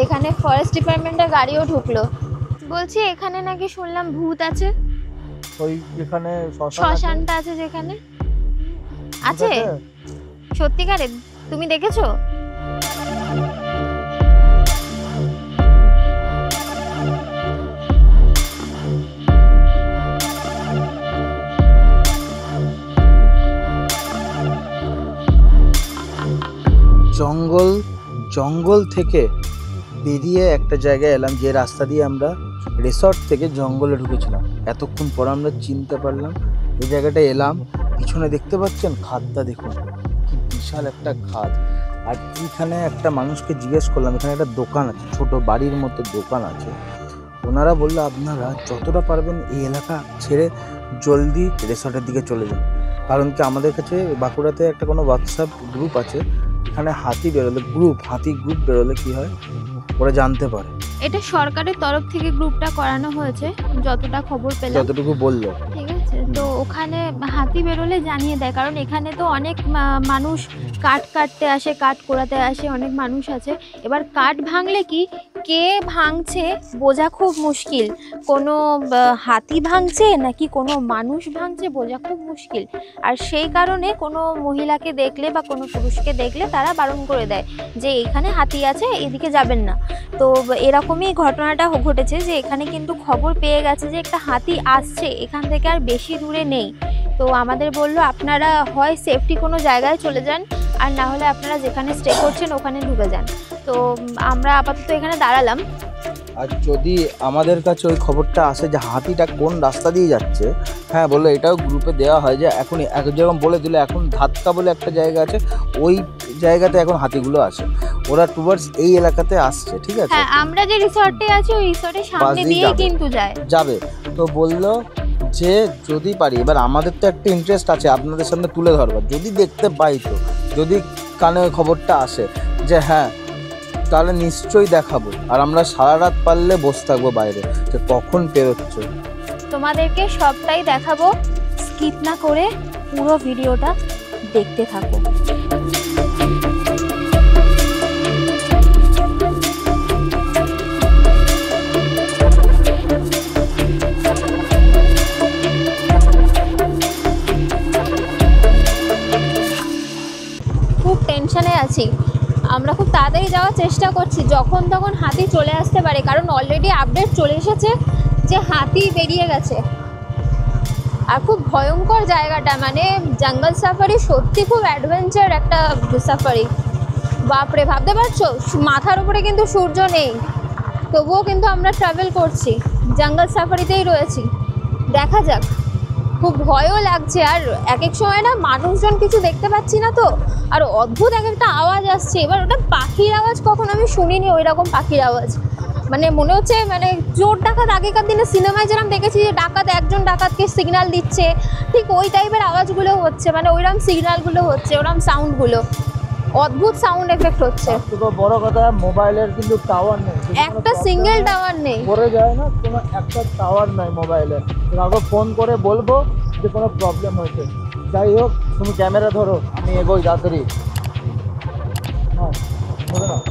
S1: এখানে ফরেস্ট ডিপার্টমেন্টের গাড়িও ঢুকলো। বলছি এখানে নাকি শুনলাম ভূত আছে,
S2: ওই যেখানে
S1: শ্মশানটা আছে যেখানে আছে, সত্যিকারে তুমি দেখেছো?
S2: জঙ্গল থেকে বেরিয়ে একটা জায়গায় এলাম, যে রাস্তা দিয়ে আমরা রিসর্ট থেকে জঙ্গলে ঢুকেছিলাম। এতক্ষণ পর আমরা চিনতে পারলাম এই জায়গাটায় এলাম। পিছনে দেখতে পাচ্ছেন খাদটা, দেখুন কি বিশাল একটা খাদ। আর এইখানে একটা মানুষকে জিজ্ঞেস করলাম, এখানে একটা দোকান আছে, ছোট বাড়ির মতো দোকান আছে। ওনারা বললো আপনারা যতটা পারবেন এই এলাকা ছেড়ে জলদি রিসর্টের দিকে চলে যান, কারণ কি আমাদের কাছে বাঁকুড়াতে একটা কোনো হোয়াটসঅ্যাপ গ্রুপ আছে, এখানে হাতি গ্রুপ বেরোলে কি হয় ওরা জানতে পারে।
S1: এটা সরকারের তরফ থেকে গ্রুপটা করানো হয়েছে, যতটা খবর পেলাম,
S2: যতটুকু বললো,
S1: ঠিক আছে। তো ওখানে হাতি বেরোলে জানিয়ে দেয়, কারণ এখানে তো অনেক মানুষ কাঠ কাটতে আসে, কাঠ কোড়াতে আসে, অনেক মানুষ আছে। এবার কাঠ ভাঙলে কি, কে ভাঙছে বোঝা খুব মুশকিল, কোনো হাতি ভাঙছে নাকি কোনো মানুষ ভাঙছে বোঝা খুব মুশকিল। আর সেই কারণে কোনো মহিলাকে দেখলে বা কোনো পুরুষকে দেখলে তারা বারণ করে দেয় যে এখানে হাতি আছে, এদিকে যাবেন না। তো এরকমই ঘটনাটা ঘটেছে, যে এখানে কিন্তু খবর পেয়ে গেছে যে একটা হাতি আসছে, এখান থেকে আর বেশি দূরে নেই। তো আমাদের বললো আপনারা হয় সেফটি কোনো জায়গায় চলে যান, আর না হলে আপনারা যেখানে স্টে করছেন ওখানে ঢুকে যান। তো আমরা আপাতত এখানে দাঁড়ালাম।
S2: আর যদি আমাদের কাছে ওই খবরটা আসে যে হাতিটা কোন রাস্তা দিয়ে যাচ্ছে, হ্যাঁ বললো এটাও গ্রুপে দেওয়া হয় যে এখনই যেরকম বলে দিল, এখন ধাক্কা বলে একটা জায়গা আছে, ওই জায়গাতে এখন হাতিগুলো আছে, ওরা টুয়ার্ডস এই এলাকাতে আসছে, ঠিক আছে।
S1: হ্যাঁ, আমরা যে রিসর্টে আছি ওই রিসর্টের সামনে দিয়ে কিন্তু যাবে।
S2: তো বললো যে যদি পারি, এবার আমাদের তো একটা ইন্টারেস্ট আছে আপনাদের সামনে তুলে ধরবার, যদি দেখতে পাই, তো যদি কানে ওই খবরটা আসে যে হ্যাঁ, তাহলে নিশ্চয়ই দেখাবো। আর আমরা সারা রাত পারলে বসে থাকবো বাইরে যে কখন পেরোচ্ছে।
S1: তোমাদেরকে সবটাই দেখাবো, স্কিপ না করে পুরো ভিডিওটা দেখতে থাকো। খুব টেনশনে আছি, আমরা খুব তাড়াতাড়ি যাওয়ার চেষ্টা করছি, যখন তখন হাতি চলে আসতে পারে, কারণ অলরেডি আপডেট চলে এসেছে যে হাতি বেরিয়ে গেছে। আর খুব ভয়ঙ্কর জায়গাটা, মানে জঙ্গল সাফারি সত্যি খুব অ্যাডভেঞ্চার একটা সাফারি। বাপরে, ভাবতে পারছো মাথার উপরে কিন্তু সূর্য নেই, তবুও কিন্তু আমরা ট্রাভেল করছি, জঙ্গল সাফারিতেই রয়েছি। দেখা যাক, খুব ভয়ও লাগছে। আর এক এক সময় না মানুষজন কিছু দেখতে পাচ্ছি না তো, আর অদ্ভুত এক একটা আওয়াজ আসছে। এবার ওটা পাখির আওয়াজ, কখন আমি শুনিনি ওই রকম পাখির আওয়াজ। মানে মনে হচ্ছে মানে চোর ডাকাত আগেকার দিনে সিনেমায় যেরকম দেখেছি যে ডাকাত একজন ডাকাতকে সিগন্যাল দিচ্ছে, ঠিক ওই টাইপের আওয়াজগুলো হচ্ছে, মানে ওইরকম সিগন্যালগুলো হচ্ছে, ওরকম সাউন্ডগুলো, অদ্ভুত সাউন্ড এফেক্ট হচ্ছে।
S2: তো বড় কথা মোবাইলের কিন্তু টাওয়ার নেই,
S1: একটা সিঙ্গেল টাওয়ার নেই,
S2: পড়ে যায় না, কোনো একটা টাওয়ার নাই মোবাইলে। আগে ফোন করে বলবো যে কোনো প্রবলেম হয়েছে। যাই হোক, তুমি ক্যামেরা ধরো, আমি এগোই তাড়াতাড়ি। হ্যাঁ, ধরে নাও।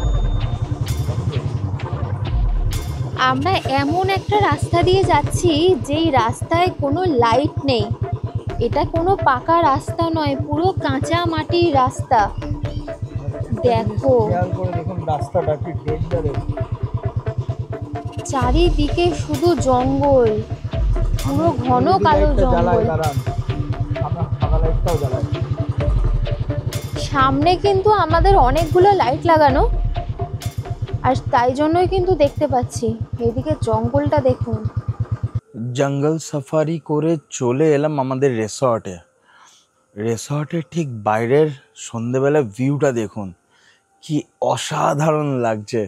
S1: আমরা এমন একটা রাস্তা দিয়ে যাচ্ছি যেই রাস্তায় কোনো লাইট নেই, এটা কোনো পাকা রাস্তা নয়, পুরো কাঁচা মাটির রাস্তা। দেখো
S2: খেয়াল করে দেখুন রাস্তাটা কি ডেঞ্জারাস।
S1: চারিদিকে শুধু জঙ্গল, পুরো ঘন কালো জঙ্গল। সামনে কিন্তু আমাদের অনেকগুলো লাইট লাগানো, আর তাই জন্যই কিন্তু দেখতে পাচ্ছি। এদিকে জঙ্গলটা দেখুন।
S2: জঙ্গল সাফারি করে চলে এলাম আমাদের রিসর্টে। রিসর্টের ঠিক বাইরের সন্ধেবেলা ভিউটা দেখুন, কি অসাধারণ লাগছে।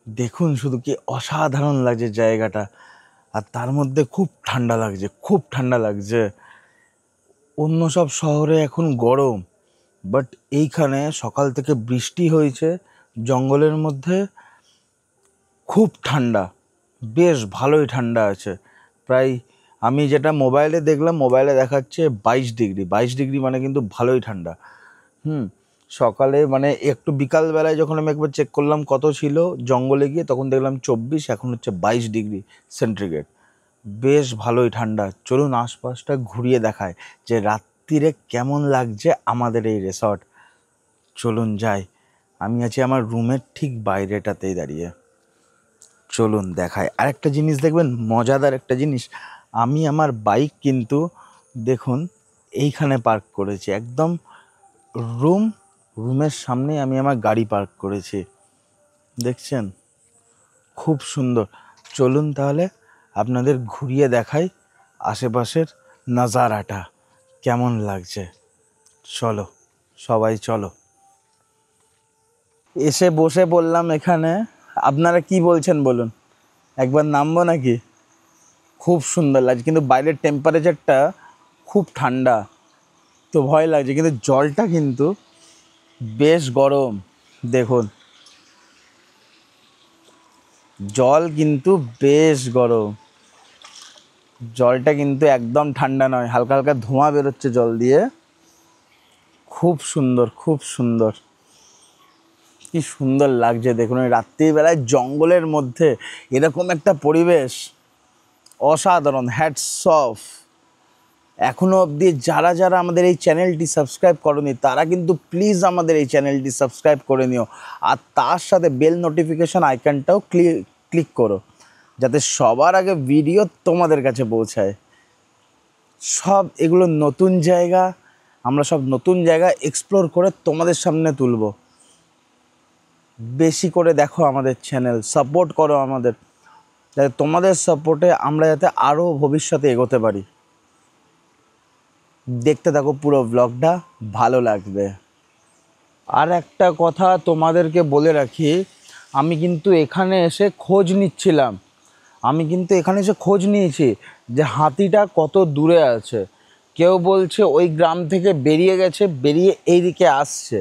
S2: দেখুন শুধু কি অসাধারণ লাগছে জায়গাটা, আর তার মধ্যে খুব ঠান্ডা লাগছে, খুব ঠান্ডা লাগছে। অন্য সব শহরে এখন গরম, বাট এইখানে সকাল থেকে বৃষ্টি হয়েছে, জঙ্গলের মধ্যে খুব ঠান্ডা, বেশ ভালোই ঠান্ডা আছে। প্রায় আমি যেটা মোবাইলে দেখলাম, মোবাইলে দেখাচ্ছে 22 ডিগ্রি। 22 ডিগ্রি মানে কিন্তু ভালোই ঠান্ডা। সকালে মানে একটু বিকালবেলায় যখন আমি একবার চেক করলাম কত ছিল জঙ্গলে গিয়ে, তখন দেখলাম 24, এখন হচ্ছে 22 ডিগ্রি সেন্টিগ্রেড। বেশ ভালোই ঠান্ডা। চলুন আশপাশটা ঘুরিয়ে দেখায় যে রাত্রিরে কেমন লাগছে আমাদের এই রিসর্ট। চলুন যাই, আমি আছি আমার রুমের ঠিক বাইরেটাতেই দাঁড়িয়ে। চলুন দেখায়। আরেকটা জিনিস দেখবেন, মজাদার একটা জিনিস, আমি আমার বাইক কিন্তু দেখুন এইখানে পার্ক করেছি, একদম রুমের সামনে আমি আমার গাড়ি পার্ক করেছি, দেখছেন? খুব সুন্দর। চলুন তাহলে আপনাদের ঘুরিয়ে দেখাই আশেপাশের নাজারাটা কেমন লাগছে। চলো সবাই চলো। এসে বসে পড়লাম এখানে। আপনারা কি বলছেন বলুন, একবার নামবো নাকি? খুব সুন্দর লাগছে, কিন্তু বাইরের টেম্পারেচারটা খুব ঠান্ডা, তো ভয় লাগছে, কিন্তু জলটা কিন্তু বেশ গরম। দেখুন জল কিন্তু বেশ গরম, জলটা কিন্তু একদম ঠান্ডা নয়, হালকা হালকা ধোঁয়া বেরোচ্ছে জল দিয়ে। খুব সুন্দর, খুব সুন্দর, কি সুন্দর লাগছে দেখুন। ওই রাত্রিবেলায় জঙ্গলের মধ্যে এরকম একটা পরিবেশ অসাধারণ। Hats off. এখনও অবধি যারা যারা আমাদের এই চ্যানেলটি সাবস্ক্রাইব করনি, তারা কিন্তু প্লিজ আমাদের এই চ্যানেলটি সাবস্ক্রাইব করে নিও, আর তার সাথে বেল নোটিফিকেশান আইকনটাও ক্লিক করো, যাতে সবার আগে ভিডিও তোমাদের কাছে পৌঁছায়। সব এগুলো নতুন জায়গা, আমরা সব নতুন জায়গা এক্সপ্লোর করে তোমাদের সামনে তুলব। বেশি করে দেখো আমাদের চ্যানেল, সাপোর্ট করো আমাদের, যাতে তোমাদের সাপোর্টে আমরা যাতে আরও ভবিষ্যতে এগোতে পারি। দেখতে থাকো পুরো ব্লগটা, ভালো লাগবে। আর একটা কথা তোমাদেরকে বলে রাখি, আমি কিন্তু এখানে এসে খোঁজ নিয়েছি যে হাতিটা কত দূরে আছে। কেউ বলছে ওই গ্রাম থেকে বেরিয়ে গেছে, বেরিয়ে এই দিকে আসছে।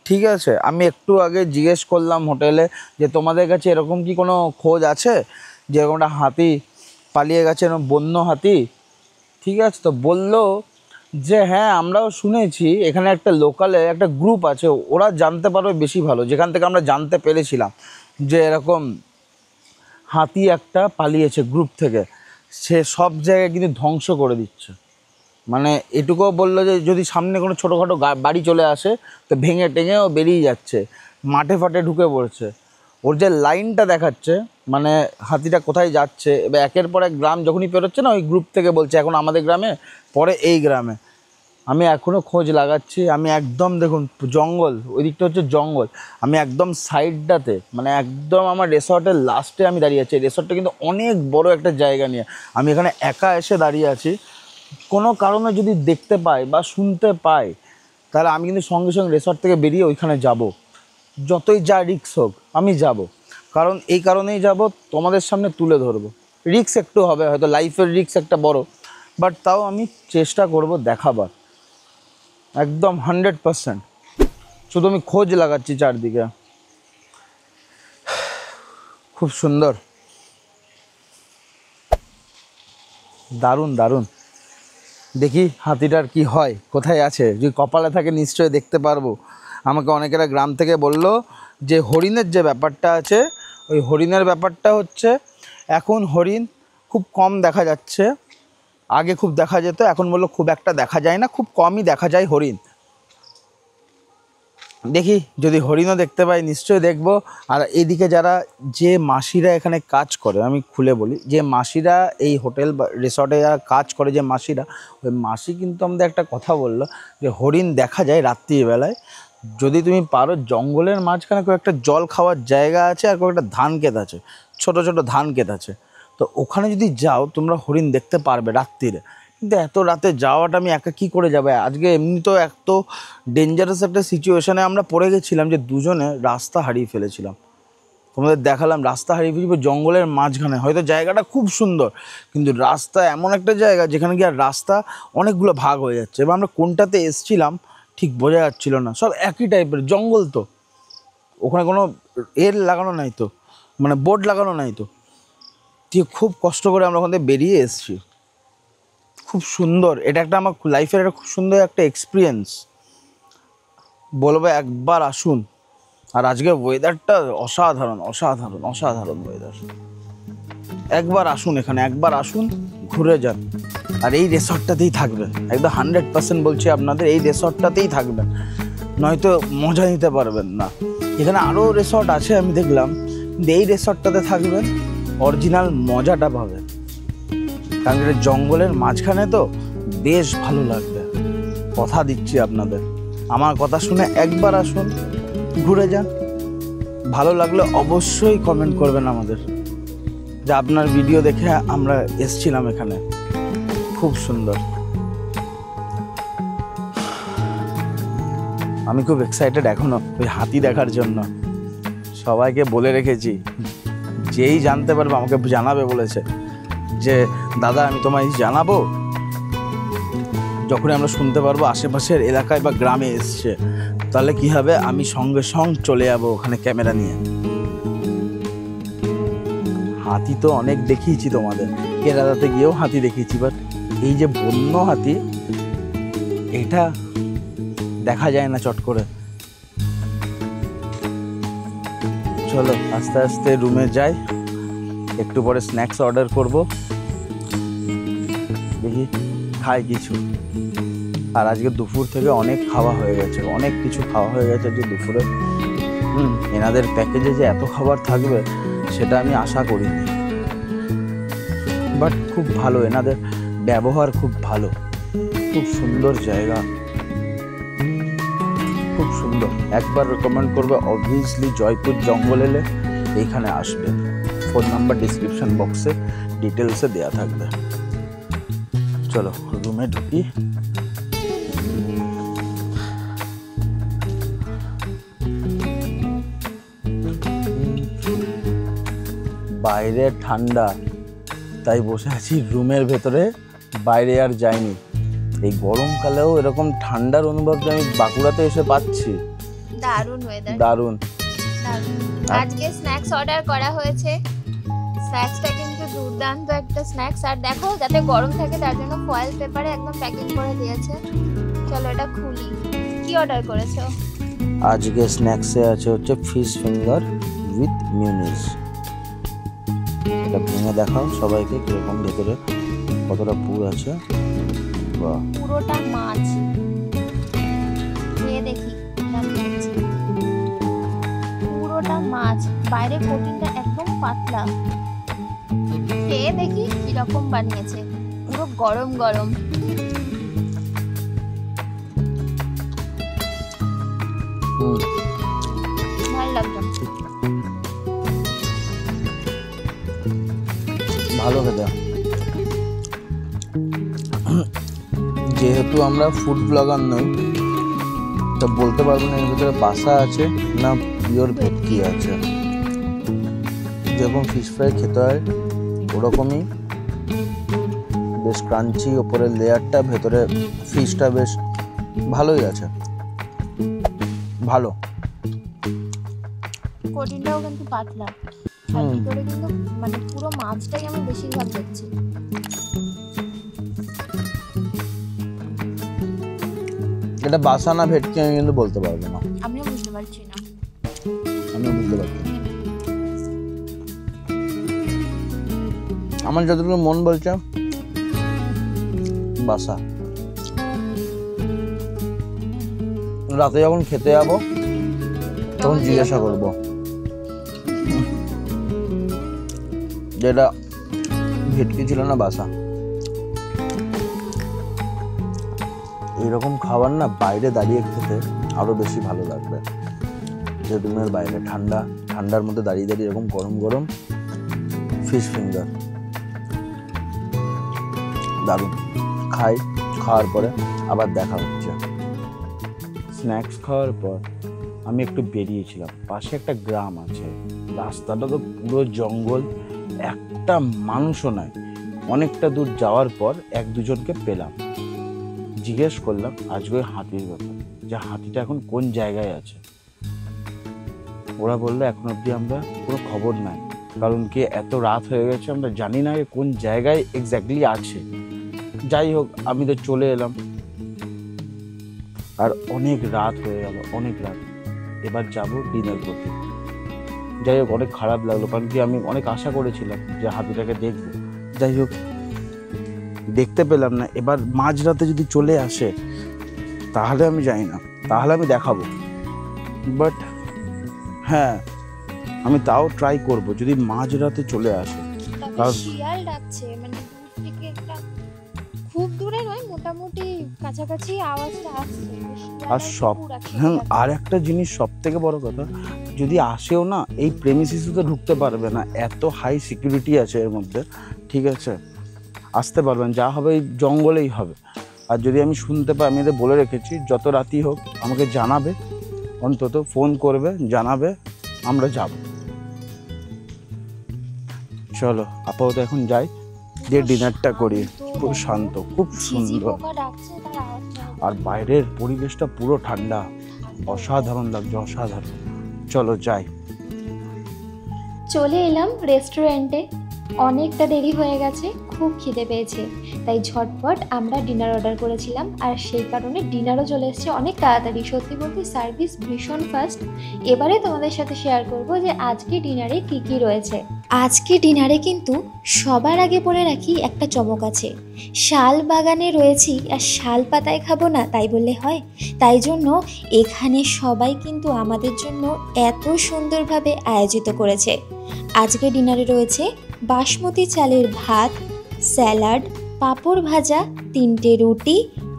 S2: ঠিক আছে, আমি একটু আগে জিজ্ঞেস করলাম হোটেলে যে তোমাদের কাছে এরকম কি কোনো খোঁজ আছে যে এরকম একটা হাতি পালিয়ে গেছে, এরকম বন্য হাতি? ঠিক আছে, তো বললো যে হ্যাঁ আমরাও শুনেছি, এখানে একটা লোকালে একটা গ্রুপ আছে, ওরা জানতে পারবে বেশি ভালো, যেখান থেকে আমরা জানতে পেরেছিলাম যে এরকম হাতি একটা পালিয়েছে গ্রুপ থেকে। সে সব জায়গায় কিন্তু ধ্বংস করে দিচ্ছে। মানে এটুকুও বললো যে যদি সামনে কোনো ছোটোখাটো বাড়ি চলে আসে তো ভেঙে টেঙেও বেরিয়ে যাচ্ছে, মাঠে ফাটে ঢুকে পড়ছে। ওর যে লাইনটা দেখাচ্ছে, মানে হাতিটা কোথায় যাচ্ছে, এবার একের পর এক গ্রাম যখনই পেরোচ্ছে না, ওই গ্রুপ থেকে বলছে এখন আমাদের গ্রামে, পরে এই গ্রামে। আমি এখনও খোঁজ লাগাচ্ছি। আমি একদম দেখুন জঙ্গল, ওই দিকটা হচ্ছে জঙ্গল, আমি একদম সাইডটাতে, মানে একদম আমার রিসর্টের লাস্টে আমি দাঁড়িয়ে আছি। রিসর্টটা কিন্তু অনেক বড় একটা জায়গা নিয়ে, আমি এখানে একা এসে দাঁড়িয়ে আছি। কোনো কারণে যদি দেখতে পাই বা শুনতে পাই, তাহলে আমি কিন্তু সঙ্গে সঙ্গে রিসর্ট থেকে বেরিয়ে ওইখানে যাব, যতই যা রিস্ক হোক আমি যাব। কারণ এই কারণেই যাব, তোমাদের সামনে তুলে ধরবো। রিস্ক একটু হবে, হয়তো লাইফের রিস্ক একটা বড়, বাট তাও আমি চেষ্টা করব দেখাবার একদম 100%। শুধু আমি খোঁজ লাগাচ্ছি চারদিকে। খুব সুন্দর, দারুণ দারুণ। দেখি হাতিটার কি হয়, কোথায় আছে, যদি কপালে থাকে নিশ্চয়ই দেখতে পারবো। আমাকে অনেকেরা গ্রাম থেকে বললো যে হরিণের যে ব্যাপারটা আছে, ওই হরিণের ব্যাপারটা হচ্ছে এখন হরিণ খুব কম দেখা যাচ্ছে, আগে খুব দেখা যেত, এখন বললো খুব একটা দেখা যায় না, খুব কমই দেখা যায় হরিণ। দেখি যদি হরিণও দেখতে পাই নিশ্চয়ই দেখব। আর এইদিকে যারা যে মাসিরা এখানে কাজ করে, আমি খুলে বলি, যে মাসিরা এই হোটেল বা রিসর্টে যারা কাজ করে, যে মাসিরা, ওই মাসি কিন্তু আমাদের একটা কথা বললো যে হরিণ দেখা যায় রাত্রিবেলায়, যদি তুমি পারো জঙ্গলের মাঝখানে কয়েকটা জল খাওয়ার জায়গা আছে আর কয়েকটা ধান ক্ষেত আছে, ছোট ছোট ধান ক্ষেত আছে, তো ওখানে যদি যাও তোমরা হরিণ দেখতে পারবে রাত্রিরে। কিন্তু এত রাতে যাওয়াটা আমি একা কী করে যাবো? আজকে এমনি তো এত ডেঞ্জারাস একটা সিচুয়েশানে আমরা পড়ে গেছিলাম যে দুজনে রাস্তা হারিয়ে ফেলেছিলাম। তোমাদের দেখালাম রাস্তা হারিয়ে ফেলেছি জঙ্গলের মাঝখানে। হয়তো জায়গাটা খুব সুন্দর, কিন্তু রাস্তা এমন একটা জায়গা যেখানে গিয়ে রাস্তা অনেকগুলো ভাগ হয়ে যাচ্ছে, এবার আমরা কোনটাতে এসছিলাম ঠিক বোঝা যাচ্ছিল না। সব একই টাইপের জঙ্গল, তো ওখানে কোনো লাগানো নাই তো, মানে বোর্ড লাগানো নাই তো, ঠিক খুব কষ্ট করে আমরা ওখান থেকে বেরিয়ে এসেছি। খুব সুন্দর, এটা একটা আমার লাইফের একটা খুব সুন্দর একটা এক্সপিরিয়েন্স, বলবো একবার আসুন। আর আজকে ওয়েদারটা অসাধারণ অসাধারণ অসাধারণ ওয়েদার। একবার আসুন এখানে, একবার আসুন, ঘুরে যান। আর এই রিসর্টটাতেই থাকবেন, একদম 100% বলছি আপনাদের, এই রিসর্টটাতেই থাকবেন, নয়তো মজা নিতে পারবেন না। এখানে আরও রিসর্ট আছে আমি দেখলাম, কিন্তু এই রিসর্টটাতে থাকবেন, অরিজিনাল মজাটা পাবেন। কারণ এটা জঙ্গলের মাঝখানে, তো বেশ ভালো লাগবে, কথা দিচ্ছি আপনাদের। আমার কথা শুনে একবার আসুন, ঘুরে যান। ভালো লাগলে অবশ্যই কমেন্ট করবেন আমাদের যে আপনার ভিডিও দেখে আমরা এসছিলাম এখানে। খুব সুন্দর, আমি খুব এক্সাইটেড এখনো ওই হাতি দেখার জন্য। সবাইকে বলে রেখেছি, যেই জানতে পারবে আমাকে জানাবে, বলেছে যে দাদা আমি তোমায় জানাবো যখন আমরা শুনতে পারবো আশেপাশের এলাকায় বা গ্রামে এসছে, তাহলে কি হবে, আমি সঙ্গে সঙ্গে চলে যাবো ওখানে ক্যামেরা নিয়ে। হাতি তো অনেক দেখিয়েছি তোমাদের, কেরালাতে গিয়েও হাতি দেখিয়েছি, বাট এই যে বন্য হাতি, এটা দেখা যায় না চট করে। চলো আস্তে আস্তে রুমে যাই, একটু পরে স্ন্যাক্স অর্ডার করব, দেখি খাই কিছু। আর আজকে দুপুর থেকে অনেক খাওয়া হয়ে গেছে, অনেক কিছু খাওয়া হয়ে গেছে যে দুপুরে। এনাদের প্যাকেজে যে এত খাবার থাকবে সেটা আমি আশা করিনি, বাট খুব ভালো, এনাদের ব্যবহার খুব ভালো, খুব সুন্দর জায়গা, খুব সুন্দর। একবার রেকমেন্ড করবে অবভিয়াসলি, জয়পুর জঙ্গল এলে এইখানে আসবে। ফোন নাম্বার ডিসক্রিপশন বক্সে ডিটেলসে দেওয়া থাকবে। চলো রুমে ঢুকি। বাইরে ঠান্ডা, তাই বসে আছি রুমের ভেতরে, বাইরে আর যাইনি। এই গরমকালেও এরকম ঠান্ডার অনুভবটা আমি বাঁকুড়াতে এসে পাচ্ছি।
S1: দারুণ ওয়েদার, দারুণ। আজকে স্ন্যাক্স অর্ডার করা হয়েছে, স্ন্যাক্সটা কিন্তু দুর্দান্ত একটা স্ন্যাক্স। আর দেখো যাতে গরম থাকে তার জন্য ফয়েল পেপারে একদম প্যাকিং করে দিয়েছে। চলো এটা খুলি, কি অর্ডার করেছো?
S2: আজকে স্ন্যাক্সে আছে হচ্ছে ফিশ ফিঙ্গার উইথ মিউনিস। এটা ভেঙে দেখাও সবাইকে কিরকম ভেতরে কতটা পুর আছে। বাহ,
S1: পুরোটা মাছ, খেয়ে দেখি। পুরোটা মাছ, বাইরে কোটিংটা একদম পাতলা। খেয়ে দেখি কিরকম বানিয়েছে, পুরো গরম গরম। ভালো লাগলো,
S2: ভালো খেতে। যেহেতু আমরা ফুড ব্লগার নই, তো বলতে পারবো না এর ভিতরে বাসা আছে না পিওর ভেটকি আছে। যেরকম ফিশ ফ্রাই খেতে হয় ওরকমই, বেশ ক্রাঞ্চি, ওপরের লেয়ারটা, ভেতরে ফিশটা বেশ ভালোই আছে, ভালো।
S1: কোটিনটাও কিন্তু পাতলা, আর ভিতরে কিন্তু মানে পুরো মাছটাই আমি বেশিরভাগ দেখছি।
S2: এটা বাসা না ভেটকি আমি কিন্তু বলতে পারবো না,
S1: আমিও বুঝতে পারছি না।
S2: আমি বুঝতে পারছি না। আমার যতটুকু মন বলছে বাসা। রাতে যখন খেতে যাবো তখন জিজ্ঞাসা করবো যেটা ভেটকি ছিল না বাসা। এইরকম খাবার না বাইরে দাঁড়িয়ে খেতে আরো বেশি ভালো লাগবে। যে রুমের বাইরে ঠান্ডার মধ্যে দাঁড়িয়ে দাঁড়িয়ে এরকম গরম গরম ফিশ ফিঙ্গার, দারুণ। খাওয়ার পরে আবার দেখা হচ্ছে। স্ন্যাক্স খাওয়ার পর আমি একটু বেরিয়েছিলাম, পাশে একটা গ্রাম আছে, রাস্তাটা তো পুরো জঙ্গল, একটা মানুষও নাই। অনেকটা দূর যাওয়ার পর এক দুজনকে পেলাম, জিজ্ঞেস করলাম আজকে হাতির ব্যাপার, যে হাতিটা এখন কোন জায়গায় আছে। ওরা বললো এখন অবধি আমরা পুরো খবর নাই, কারণ কি এত রাত হয়ে গেছে, আমরা জানি না কোন জায়গায় এক্স্যাক্টলি আছে। যাই হোক, আমি তো চলে এলাম, আর অনেক রাত হয়ে গেল, অনেক রাত। এবার যাব ডিনার করতে। যাই হোক, অনেক খারাপ লাগলো, কারণ কি আমি অনেক আশা করেছিলাম যে হাতিটাকে দেখবো। যাই হোক, দেখতে পেলাম না। এবার মাঝরাতে যদি চলে আসে তাহলে আমি জানি না, তাহলে আমি দেখাবো। বাট হ্যাঁ, আমি তাও ট্রাই করব যদি মাঝরাতে চলে আসে।
S1: তবে শিয়াল ডাকছে, মানে দূর থেকে একটা, খুব দূরে নয়, মোটামুটি কাছাকাছি আওয়াজটা আসছে।
S2: আর হ্যাঁ, আর একটা জিনিস সব থেকে বড় কথা, যদি আসেও না এই প্রেমিসিসে তো ঢুকতে পারবে না, এত হাই সিকিউরিটি আছে এর মধ্যে, ঠিক আছে? আসতে পারবেন, যা হবে এই জঙ্গলেই হবে। আর যদি আমি শুনতে পাই, আমি এদের বলে রেখেছি যত রাতই হোক আমাকে জানাবে, অন্তত ফোন করবে, জানাবে, আমরা যাব। চলো আপাতত এখন যাই, যে ডিনারটা করি। খুব শান্ত, খুব সুন্দর, আর বাইরের পরিবেশটা পুরো ঠান্ডা, অসাধারণ লাগছে, অসাধারণ। চলো যাই।
S1: চলে এলাম রেস্টুরেন্টে, অনেকটা দেরি হয়ে গেছে, খুব খিদে পেয়েছে, তাই ঝটপট আমরা ডিনার অর্ডার করেছিলাম, আর সেই কারণে ডিনারও চলে এসেছে অনেক তাড়াতাড়ি। সত্যি বলতে সার্ভিস ভীষণ ফাস্ট। এবারে তোমাদের সাথে শেয়ার করব যে আজকে ডিনারে কি কি রয়েছে। আজকে ডিনারে কিন্তু সবার আগে বলে রাখি একটা চমক আছে, শাল বাগানে রয়েছি, আর শাল পাতায় খাবো না তাই বললে হয়? তাই জন্য এখানে সবাই কিন্তু আমাদের জন্য এত সুন্দরভাবে আয়োজিত করেছে। আজকে ডিনারে রয়েছে বাসমতি চালের ভাত, স্যালাড, পাঁপড় ভাজা, 3টে রুটি,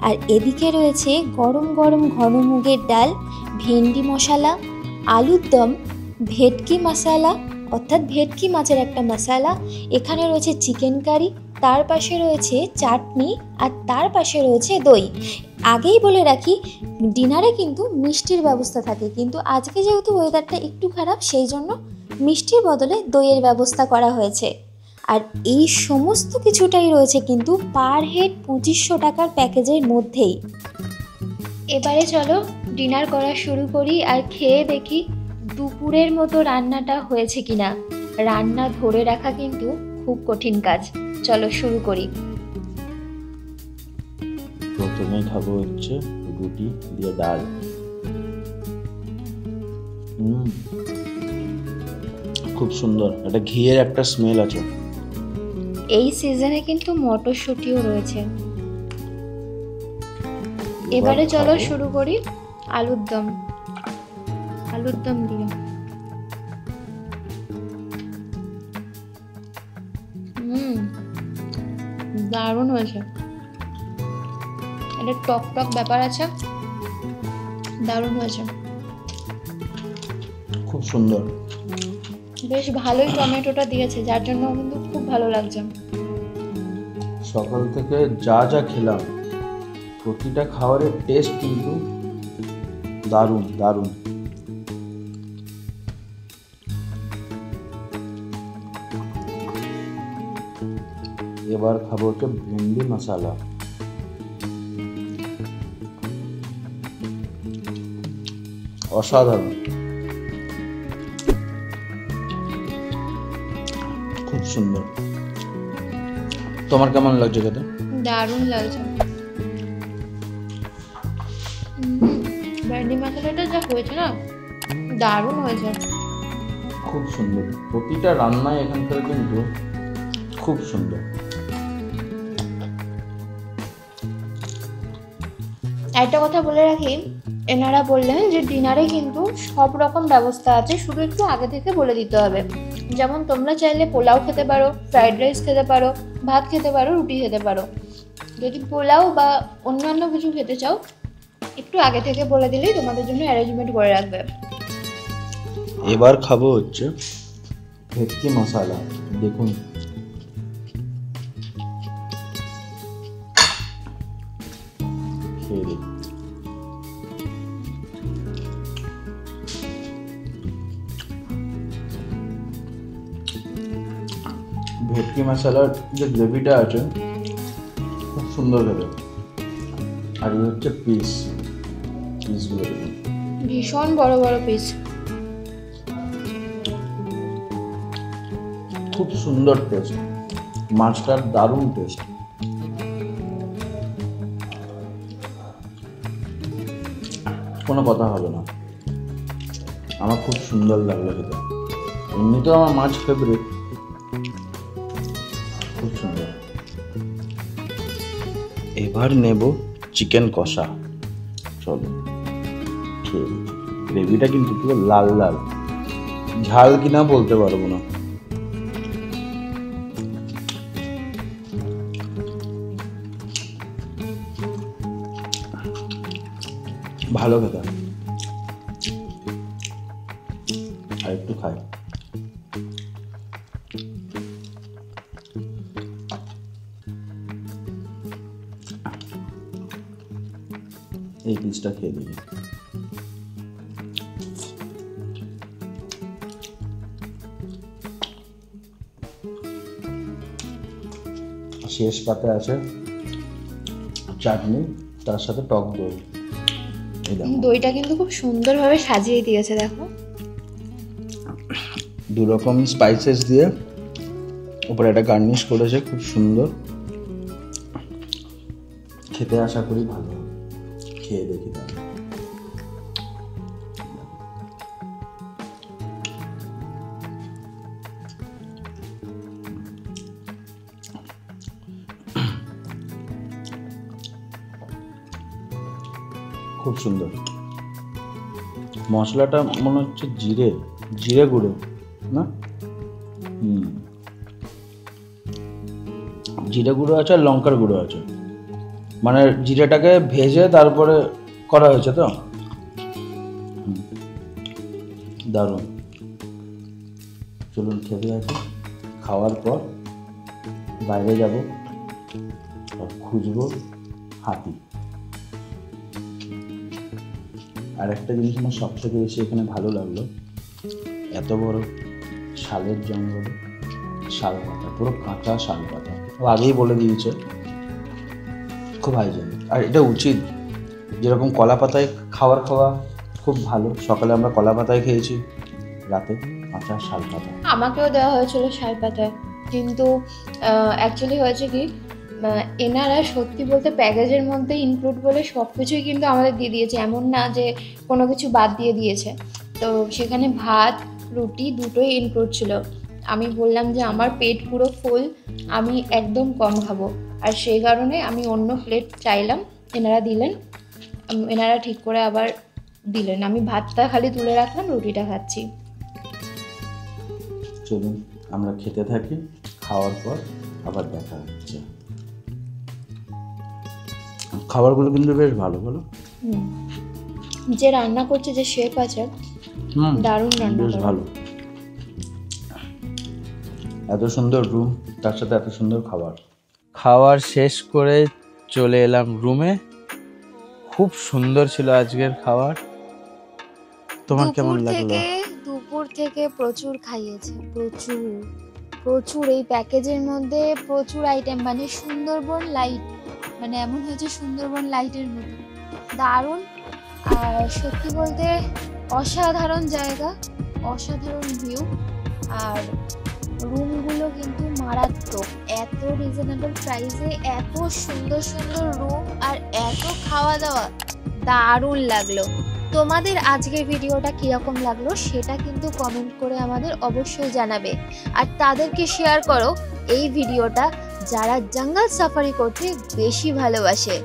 S1: আর এদিকে রয়েছে গরম গরম ঘন মুগের ডাল, ভেন্ডি মশলা, আলুর দম, ভেটকি মশলা অর্থাৎ ভেটকি মাছের একটা মশলা, এখানে রয়েছে চিকেন কারি, তার পাশে রয়েছে চাটনি, আর তার পাশে রয়েছে দই। আগেই বলে রাখি ডিনারে কিন্তু মিষ্টির ব্যবস্থা থাকে, কিন্তু আজকে যেহেতু ওয়েদারটা একটু খারাপ সেই জন্য মিষ্টির বদলে দইয়ের ব্যবস্থা করা হয়েছে। আর এই সমস্ত কিছুটাই রয়েছে কিন্তু পার হেড 2500 টাকার প্যাকেজের মধ্যেই। এবারে চলো ডিনার করা শুরু করি, আর খেয়ে দেখি দুপুরের মতো রান্নাটা হয়েছে কিনা। রান্না ধরে রাখা কিন্তু খুব কঠিন কাজ। চলো শুরু করি।
S2: প্রথমেই খাবো হচ্ছে রুটি দিয়ে ডাল। খুব সুন্দর, একটা ঘিয়ের একটা স্মেল আছে।
S1: এই সিজনে কিন্তু মটরশুঁটিও রয়েছে। এবারে চলো শুরু করি আলুর দম। আলুর দম দিয়ে দারুণ হয়েছে, এটা টক টক ব্যাপার আছে, দারুণ হয়েছে,
S2: খুব সুন্দর।
S1: বেশ ভালোই টমেটোটা দিয়েছে, যার জন্য কিন্তু খুব ভালো লাগছে।
S2: সকাল থেকে যা যা খেলাম প্রতিটা খাবারের টেস্ট কিন্তু দারুণ দারুণ।
S4: এবার খাবো হচ্ছে ভেন্ডি মশলা। অসাধারণ, খুব সুন্দর। তোমার কেমন লাগছে খেতে?
S1: দারুণ লাগছে। ভেন্ডি মশলাটা যা হয়েছে না, দারুণ হয়েছে।
S4: খুব সুন্দর, প্রতিটা রান্নায় এখানকার কিন্তু খুব সুন্দর।
S1: একটা কথা বলে রাখি, এনারা বললেন যে ডিনারে কিন্তু সব রকম ব্যবস্থা আছে, শুধু একটু আগে থেকে বলে দিতে হবে। যেমন তোমরা চাইলে পোলাও খেতে পারো, ফ্রাইড রাইস খেতে পারো, ভাত খেতে পারো, রুটি খেতে পারো। যদি পোলাও বা অন্যান্য কিছু খেতে চাও, একটু আগে থেকে বলে দিলেই তোমাদের জন্য অ্যারেঞ্জমেন্ট করে রাখবে।
S4: এবার খাবো হচ্ছে ভেটকি মশলা। দেখুন, খেয়ে দেখুন। ভেটকি মশলার যে গ্রেভিটা আছে খুব সুন্দর খেতে। আর এই হচ্ছে পিসগুলো দেখুন,
S1: ভীষণ বড় বড় পিস।
S4: খুব সুন্দর টেস্ট, মাছটার দারুণ টেস্ট। কোনো কথা হবে না, আমার খুব সুন্দর লাগলো খেতে। এমনিতেও আমার মাছ ফেভারিট, খুব সুন্দর। এবার নেব চিকেন কষা। চলো খেয়ে দেখি। গ্রেভিটা কিন্তু পুরো লাল লাল, ঝাল কিনা বলতে পারবো না। ভালো খেতে, আর একটু খাই। এই পিসটা খেয়ে দিই। শেষ পাতে আছে চাটনি, তার সাথে টক দই।
S1: দইটা কিন্তু খুব সুন্দরভাবে সাজিয়ে দিয়েছে, দেখো।
S4: দু রকম স্পাইসেস দিয়ে উপরে একটা গার্নিশ করেছে, খুব সুন্দর খেতে। আশা করি ভালো, খেয়ে দেখি তাহলে। খুব সুন্দর। মশলাটা মনে হচ্ছে জিরে গুঁড়ো না? জিরে গুঁড়ো আছে আর লঙ্কার গুঁড়ো আছে, মানে জিরেটাকে ভেজে তারপরে করা হয়েছে তো। দারুণ। চলুন খেতে আসি। খাওয়ার পর বাইরে যাব, খুঁজবো হাতি। আর একটা জিনিস আমার সবথেকে বেশি এখানে ভালো লাগলো, এত বড় শালের জঙ্গলে শাল পাতা, পুরো কাঁচা শাল পাতা। ও আগেই বলে দিয়েছে, খুব হাইজেনিক। আর এটা উচিত, যেরকম কলা পাতায় খাওয়া খুব ভালো। সকালে আমরা কলা পাতায় খেয়েছি, রাতে কাঁচা শাল পাতা।
S1: আমাকেও দেওয়া হয়েছিল শাল পাতায়, কিন্তু অ্যাকচুয়ালি হয়েছে কি, এনারা সত্যি বলতে প্যাকেজের মধ্যে ইনক্লুড বলে সব কিছুই কিন্তু আমাদের দিয়ে দিয়েছে, এমন না যে কোনো কিছু বাদ দিয়ে দিয়েছে। তো সেখানে ভাত রুটি দুটোই ইনক্লুড ছিল। আমি বললাম যে আমার পেট পুরো ফুল, আমি একদম কম খাবো, আর সেই কারণে আমি অন্য প্লেট চাইলাম, এনারা দিলেন। এনারা ঠিক করে আবার দিলেন, আমি ভাতটা খালি তুলে রাখলাম, রুটিটা খাচ্ছি।
S4: চলুন আমরা খেতে থাকি, খাওয়ার পর আবার দেখা হচ্ছে। খাবারগুলো কিন্তু বেশ ভালো ভালো।
S1: যে রান্না করছে, যে শেফ আছে, দারুণ রান্না
S4: বেশ
S1: করে।
S4: ভালো। এত সুন্দর রুম, তার সাথে এত সুন্দর খাবার।
S2: খাওয়ার শেষ করে চলে এলাম রুমে। খুব সুন্দর ছিল আজকের খাবার। তোমার কেমন লাগলো?
S1: দুপুর থেকে প্রচুর খাইয়েছে, প্রচুর।
S5: প্রচুর এই প্যাকেজের মধ্যে প্রচুর আইটেম, মানে সুন্দরবন লাইট, মানে এমন হয়েছে সুন্দরবন লাইটের মতো দারুণ। আর সত্যি বলতে অসাধারণ জায়গা, অসাধারণ ভিউ। আর রুমগুলো কিন্তু মারাত্মক, এত রিজনেবল প্রাইসে এত সুন্দর সুন্দর রুম আর এত খাওয়া দাওয়া, দারুণ লাগলো। তোমাদের আজকের ভিডিওটা কীরকম লাগলো সেটা কিন্তু কমেন্ট করে আমাদের অবশ্যই জানাবে। আর তাদেরকে শেয়ার করো এই ভিডিওটা যারা জঙ্গল সাফারি করতে বেশি ভালোবাসে।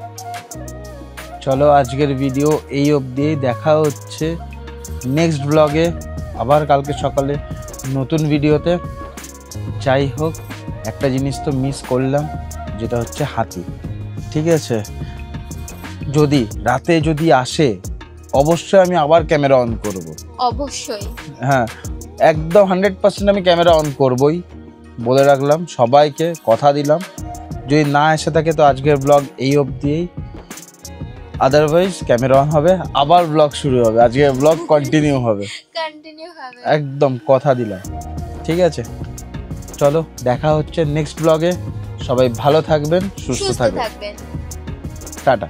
S2: চলো আজকের ভিডিও এই অবধি, দেখা হচ্ছে নেক্সট ব্লগে আবার কালকে সকালে নতুন ভিডিওতে। যাই হোক, একটা জিনিস তো মিস করলাম, যেটা হচ্ছে হাতি। ঠিক আছে, যদি রাতে যদি আসে অবশ্যই আমি আবার ক্যামেরা অন করব।
S5: অবশ্যই,
S2: হ্যাঁ, একদম 100% আমি ক্যামেরা অন করবই, বলে রাখলাম, সবাইকে কথা দিলাম। যদি না এসে থাকে তো আজকের ব্লগ এই অবধিই, আদারওয়াইজ ক্যামেরা অন হবে, আবার ব্লগ শুরু হবে, আজকের ব্লগ কন্টিনিউ হবে,
S5: কন্টিনিউ হবে।
S2: একদম কথা দিলাম। ঠিক আছে, চলো দেখা হচ্ছে নেক্সট ব্লগে। সবাই ভালো থাকবেন, সুস্থ থাকবেন,
S5: থাকবেন।
S2: টাটা।